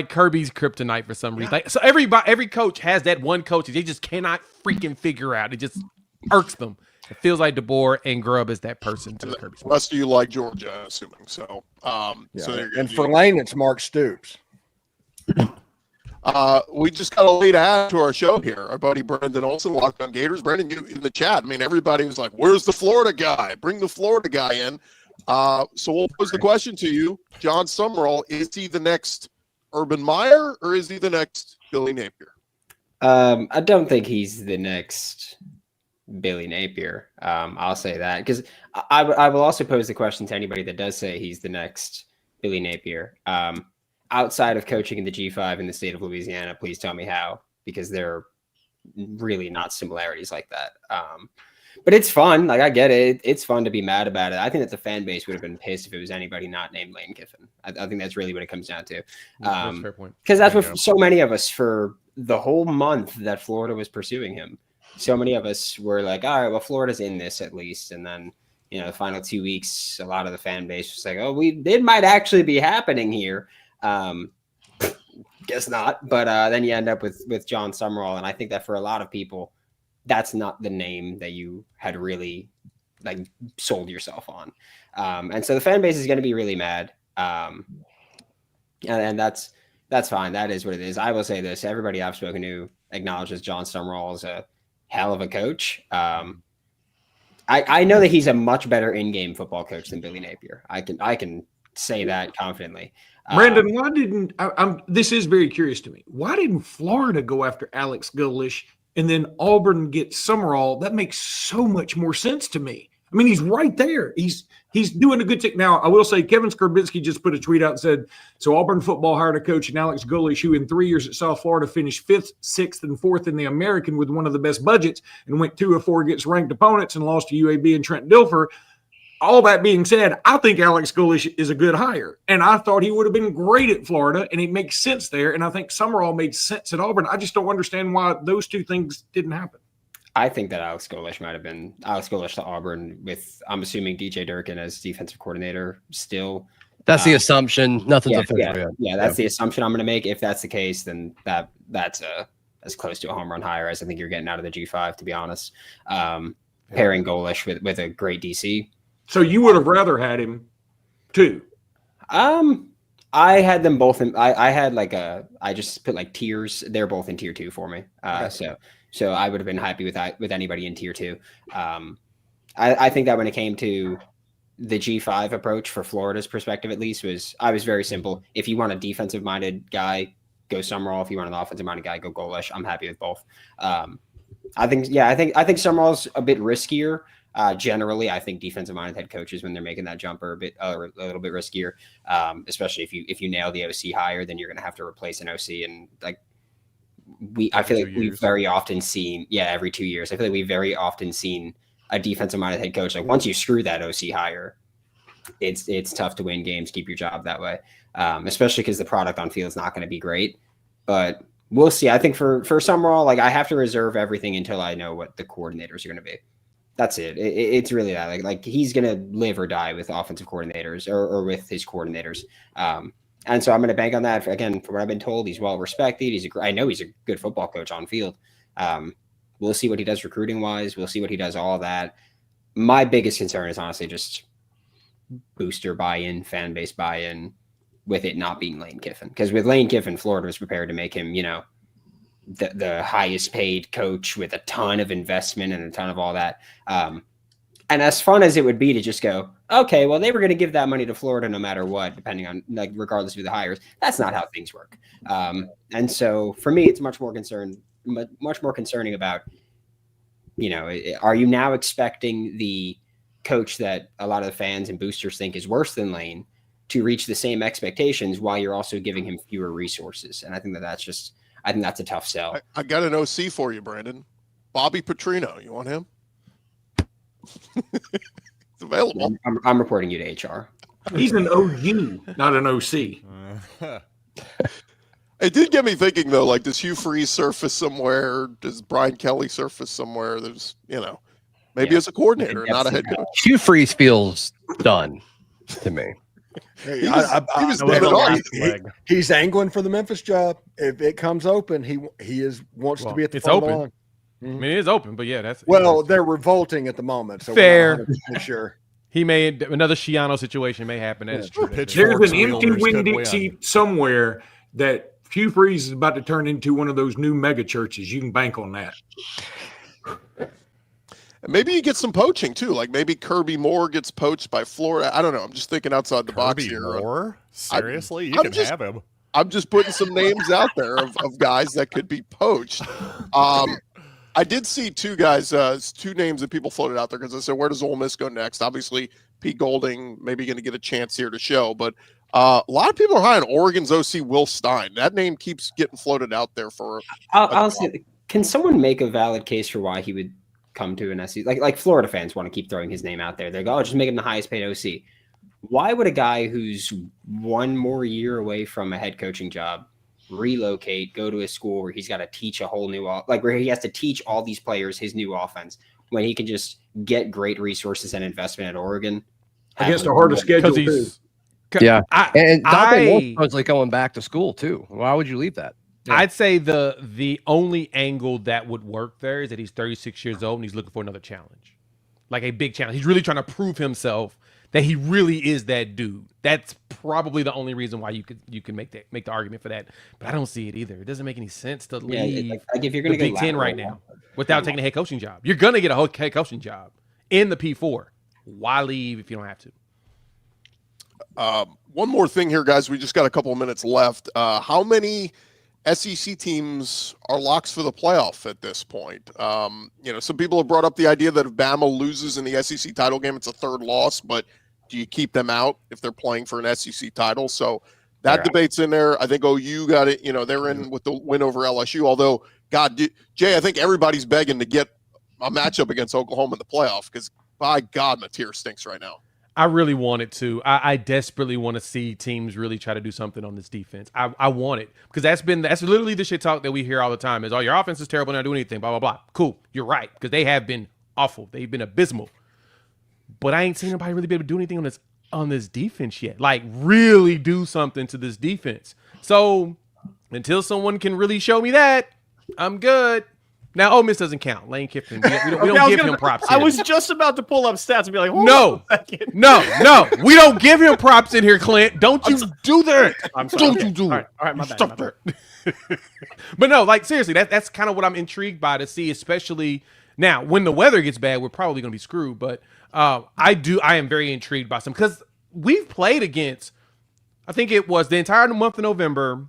Kirby's kryptonite for some reason. Like, so every coach has that one coach that they just cannot freaking figure out. It just irks them. It feels like DeBoer and Grubb is that person to Kirby. Unless you like Georgia, I'm assuming. So, and for Lane, it's Mark Stoops. We just got a late add to our show here. Our buddy Brandon Olson, Locked on Gators. Brandon, you in the chat. I mean, everybody was like, "Where's the Florida guy? Bring the Florida guy in." So we'll pose the question to you, Jon Sumrall: is he the next Urban Meyer, or is he the next Billy Napier? I don't think he's the next Billy Napier. I'll say that, because I will also pose the question to anybody that does say he's the next Billy Napier. Outside of coaching in the G5 in the state of Louisiana, please tell me how, because there are really not similarities like that. But it's fun. Like, I get it. It's fun to be mad about it. I think that the fan base would have been pissed if it was anybody not named Lane Kiffin. I think that's really what it comes down to. That's a fair point. Because that's what so many of us, for the whole month that Florida was pursuing him, so many of us were like, all right, well, Florida's in this at least. And then, the final 2 weeks, a lot of the fan base was like, oh, it might actually be happening here. Guess not. But then you end up with Jon Sumrall. And I think that for a lot of people, that's not the name that you had really sold yourself on. And so the fan base is going to be really mad. And that's fine. That is what it is. I will say this. Everybody I've spoken to acknowledges Jon Sumrall is a hell of a coach. I know that he's a much better in-game football coach than Billy Napier. I can say that confidently. Brandon, why didn't this is very curious to me. Why didn't Florida go after Alex Golesh and then Auburn get Sumrall? That makes so much more sense to me. I mean, he's right there. He's doing a good thing. Now, I will say Kevin Skarbinski just put a tweet out and said, so Auburn football hired a coach in Alex Golesh, who in 3 years at South Florida finished 5th, 6th, and 4th in the American with one of the best budgets and went 2 of 4 against ranked opponents and lost to UAB and Trent Dilfer. All that being said, I think Alex Golesh is a good hire, and I thought he would have been great at Florida, and it makes sense there, and I think Sumrall made sense at Auburn. I just don't understand why those two things didn't happen. I think that Alex Golesh might have been Alex Golesh to Auburn with, I'm assuming, DJ Durkin as defensive coordinator still. That's the assumption. Nothing's official yet. Yeah, that's the assumption I'm going to make. If that's the case, then that's as close to a home run hire as I think you're getting out of the G5, to be honest. Pairing Golesh with a great DC. So you would have rather had him too? I had them both in. I had I just put tiers. They're both in tier 2 for me. So I would have been happy with anybody in tier 2. I think that when it came to the G5 approach for Florida's perspective, at least, I was very simple. If you want a defensive minded guy, go Sumrall. If you want an offensive minded guy, go Golesh. I'm happy with both. I think Sumrall's a bit riskier. Generally, I think defensive-minded head coaches, when they're making that jump, are a little bit riskier. Especially if you nail the OC hire, then you're going to have to replace an OC, and like I feel like we've very often seen, every 2 years. I feel like we've very often seen a defensive-minded head coach, like once you screw that OC hire, it's tough to win games, keep your job that way, especially because the product on field is not going to be great. But we'll see. I think for Sumrall, like I have to reserve everything until I know what the coordinators are going to be. That's it. It's really that. Like he's going to live or die with offensive coordinators or with his coordinators. And so I'm going to bank on that. Again, from what I've been told, he's well respected. I know he's a good football coach on field. We'll see what he does recruiting wise. We'll see what he does, all that. My biggest concern is honestly just booster buy-in, fan base buy-in, with it not being Lane Kiffin. Because with Lane Kiffin, Florida was prepared to make him, the highest paid coach with a ton of investment and a ton of all that. And as fun as it would be to just go, okay, well, they were going to give that money to Florida no matter what, depending on, like, regardless of who the hires. That's not how things work. And so for me, it's much more concerning about, are you now expecting the coach that a lot of the fans and boosters think is worse than Lane to reach the same expectations while you're also giving him fewer resources? And I think that's a tough sell. I got an OC for you, Brandon. Bobby Petrino. You want him? It's available. I'm reporting you to HR. He's an OG, not an OC. It did get me thinking, though, like, does Hugh Freeze surface somewhere? Does Brian Kelly surface somewhere? There's, maybe as a coordinator, not a head coach. Hugh Freeze feels done to me. He was he's angling for the Memphis job. If it comes open, he wants to be at the front of the line. I mean, it is open, but that's they're revolting at the moment. So fair. Sure. He made another Shiano situation may happen. That's true. There's an empty Winn-Dixie somewhere that Hugh Freeze is about to turn into one of those new mega churches. You can bank on that. Maybe you get some poaching too. Like maybe Kirby Moore gets poached by Florida. I don't know. I'm just thinking outside the box here. Moore? Seriously? You can have him. I'm just putting some names out there of guys that could be poached. I did see two names that people floated out there because I said, where does Ole Miss go next? Obviously, Pete Golding maybe going to get a chance here to show, but a lot of people are high on Oregon's OC Will Stein. That name keeps getting floated out there for. I'll say, can someone make a valid case for why he would come to an SEC? Like Florida fans want to keep throwing his name out there. They go, just make him the highest paid OC. Why would a guy who's one more year away from a head coaching job relocate, go to a school where he's got to teach a whole new, where he has to teach all these players his new offense when he can just get great resources and investment at Oregon against a harder schedule too? Yeah, and Dante was like going back to school too. Why would you leave that? Yeah. I'd say the only angle that would work there is that he's 36 years old and he's looking for another challenge, like a big challenge. He's really trying to prove himself that he really is that dude. That's probably the only reason why you can make the argument for that. But I don't see it either. It doesn't make any sense to leave like if you're going to the Big Ten right now without taking a head coaching job. You're going to get a head coaching job in the P4. Why leave if you don't have to? One more thing here, guys. We just got a couple of minutes left. How many SEC teams are locks for the playoff at this point? Some people have brought up the idea that if Bama loses in the SEC title game, it's a third loss, but do you keep them out if they're playing for an SEC title? So that debate's in there. I think OU got it. They're in with the win over LSU, although, Jay, I think everybody's begging to get a matchup against Oklahoma in the playoff because, by God, Mateer stinks right now. I really want it to. I desperately want to see teams really try to do something on this defense. I want it because that's literally the shit talk that we hear all the time is, oh, your offense is terrible, not doing anything, blah, blah, blah. Cool. You're right because they have been awful. They've been abysmal. But I ain't seen nobody really be able to do anything on this defense yet. Like, really do something to this defense. So until someone can really show me that, I'm good. Now, Ole Miss doesn't count. Lane Kiffin, we don't give him props. I was just about to pull up stats and be like, no, we don't give him props in here, Clint. Don't you do that. I'm sorry. Don't you do it. All right, my bad. But no, like, seriously, that's kind of what I'm intrigued by to see, especially now when the weather gets bad, we're probably going to be screwed. But I am very intrigued by some because we've played against, I think it was the entire month of November,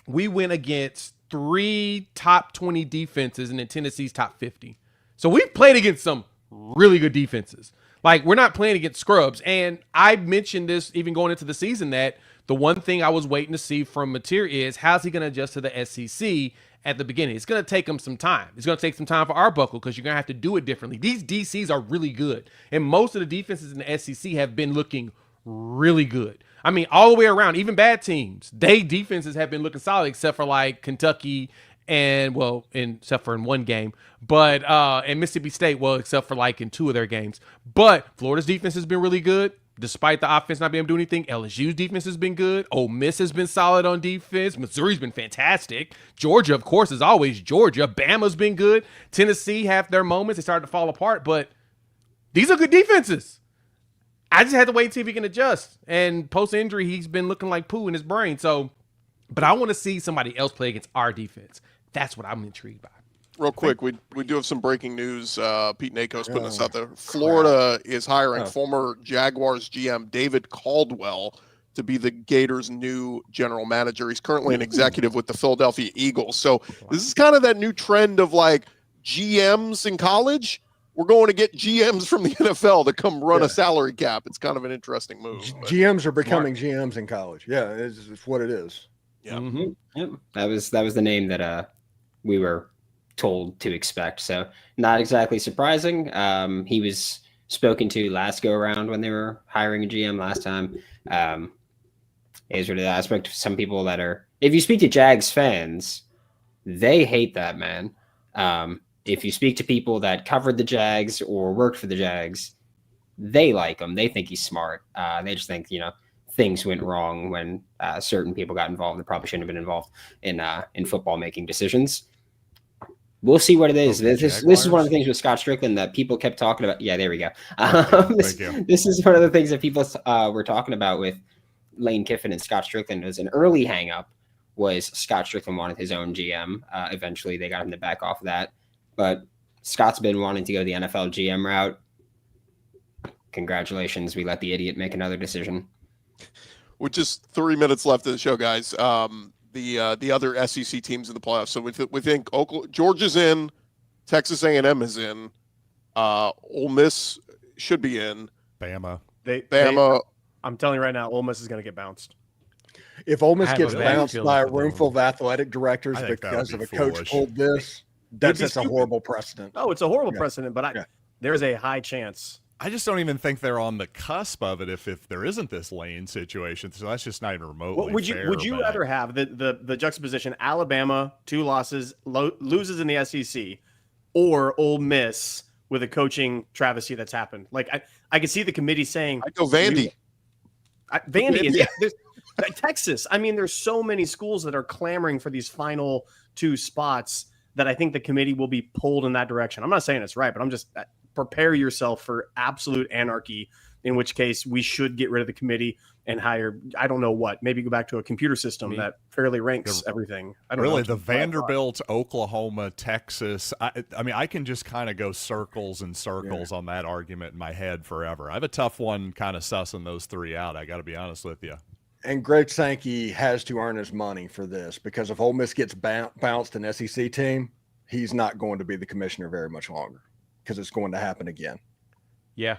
we went against 3 top 20 defenses and then Tennessee's top 50. So we've played against some really good defenses. Like, we're not playing against scrubs. And I mentioned this even going into the season, that the one thing I was waiting to see from Mateer is how's he going to adjust to the SEC at the beginning. It's going to take him some time. It's going to take some time for Arbuckle because you're going to have to do it differently. These DCs are really good. And most of the defenses in the SEC have been looking really good. I mean, all the way around, even bad teams, defenses have been looking solid except for like Kentucky and, well, except for in one game, but and Mississippi State, well, except for like in 2 of their games. But Florida's defense has been really good. Despite the offense not being able to do anything, LSU's defense has been good. Ole Miss has been solid on defense. Missouri's been fantastic. Georgia, of course, is always Georgia. Bama's been good. Tennessee have their moments. They started to fall apart, but these are good defenses. I just had to wait and see if he can adjust. And post-injury, he's been looking like poo in his brain. So, but I want to see somebody else play against our defense. That's what I'm intrigued by. Real quick, we do have some breaking news. Pete Nako's putting us out there. Florida is hiring former Jaguars GM David Caldwell to be the Gators' new general manager. He's currently an executive with the Philadelphia Eagles. So this is kind of that new trend of like GMs in college. We're going to get GMs from the NFL to come run a salary cap. It's kind of an interesting move. GMs are becoming GMs in college. Yeah, it's what it is. Yeah. Mm-hmm. Yep. That was the name that we were told to expect. So not exactly surprising. He was spoken to last go around when they were hiring a GM last time. Is really the aspect of some people that are, if you speak to Jags fans, they hate that man. If you speak to people that covered the Jags or worked for the Jags, they like him. They think he's smart. They just think, things went wrong when certain people got involved that probably shouldn't have been involved in football making decisions. We'll see what it is. This is one of the things with Scott Strickland that people kept talking about. Yeah, there we go. This is one of the things that people were talking about with Lane Kiffin and Scott Strickland. Was an early hang-up was Scott Strickland wanted his own GM. Eventually, they got him to back off of that. But Scott's been wanting to go the NFL GM route. Congratulations. We let the idiot make another decision. With just 3 minutes left of the show, guys. The other SEC teams in the playoffs. So we think Georgia's in, Texas A&M is in, Ole Miss should be in. Bama. I'm telling you right now, Ole Miss is going to get bounced. If Ole Miss gets bounced by a room full of athletic directors because of a coach pulled this, that's a horrible precedent. Oh, it's a horrible precedent, but there's a high chance. I just don't even think they're on the cusp of it if there isn't this Lane situation. So that's just not even remotely fair. Would you rather have the juxtaposition Alabama 2 losses loses in the SEC, or Ole Miss with a coaching travesty that's happened? Like I could see the committee saying, I go Vandy. Vandy is Texas. I mean, there's so many schools that are clamoring for these final 2 spots that I think the committee will be pulled in that direction. I'm not saying it's right, but I'm just prepare yourself for absolute anarchy, in which case we should get rid of the committee and hire, I don't know what, maybe go back to a computer system that fairly ranks everything. I don't know. The Vanderbilt, Oklahoma, Texas. I mean, I can just kind of go circles and circles on that argument in my head forever. I have a tough one kind of sussing those 3 out. I got to be honest with you. And Greg Sankey has to earn his money for this, because if Ole Miss gets bounced an SEC team, he's not going to be the commissioner very much longer, because it's going to happen again. Yeah.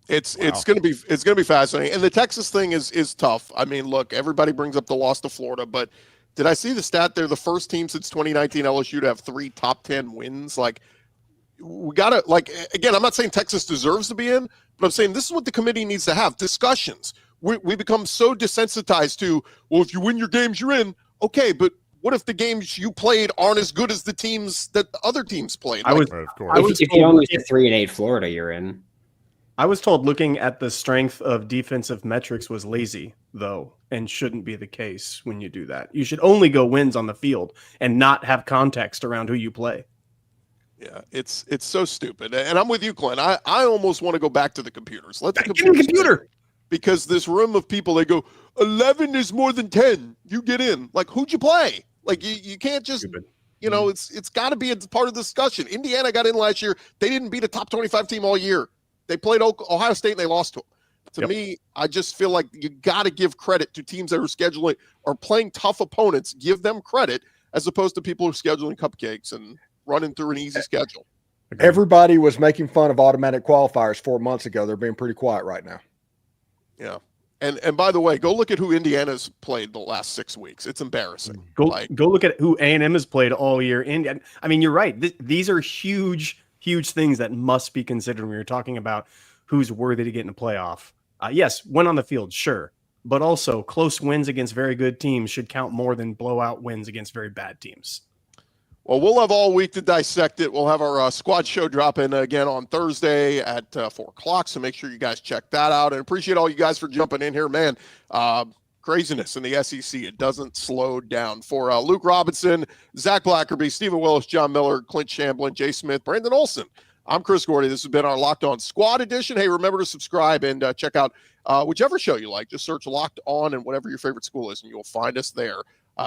It's going to be fascinating. And the Texas thing is tough. I mean, look, everybody brings up the loss to Florida, but did I see the stat? They're the first team since 2019 LSU to have 3 top 10 wins. Like, we got to, like, again, I'm not saying Texas deserves to be in, but I'm saying this is what the committee needs to have, discussions. We become so desensitized to, well, if you win your games, you're in. Okay, but what if the games you played aren't as good as the teams that the other teams played? If you only get 3-8 Florida, you're in. I was told looking at the strength of defensive metrics was lazy, though, and shouldn't be the case when you do that. You should only go wins on the field and not have context around who you play. Yeah, it's so stupid. And I'm with you, Clint. I almost want to go back to the computers. Let the computer. Because this room of people, they go, 11 is more than 10. You get in. Like, who'd you play? Like, you can't just, it's got to be a part of the discussion. Indiana got in last year. They didn't beat a top 25 team all year. They played Ohio State and they lost to them. To me, I just feel like you got to give credit to teams that are scheduling or playing tough opponents. Give them credit as opposed to people who are scheduling cupcakes and running through an easy schedule. Agreed. Everybody was making fun of automatic qualifiers 4 months ago. They're being pretty quiet right now. Yeah. And by the way, go look at who Indiana's played the last 6 weeks. It's embarrassing. Go look at who A&M has played all year. And I mean, you're right. These are huge things that must be considered when you're talking about who's worthy to get in a playoff. Yes, win on the field, sure. But also close wins against very good teams should count more than blowout wins against very bad teams. Well, we'll have all week to dissect it. We'll have our squad show drop in again on Thursday at 4 o'clock. So make sure you guys check that out. And appreciate all you guys for jumping in here, man. Craziness in the SEC. It doesn't slow down. For Luke Robinson, Zach Blackerby, Stephen Willis, John Miller, Clint Shamblin, Jay Smith, Brandon Olson. I'm Chris Gordy. This has been our Locked On Squad edition. Hey, remember to subscribe and check out whichever show you like. Just search Locked On and whatever your favorite school is, and you'll find us there.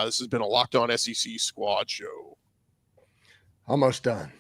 This has been a Locked On SEC Squad show. Almost done.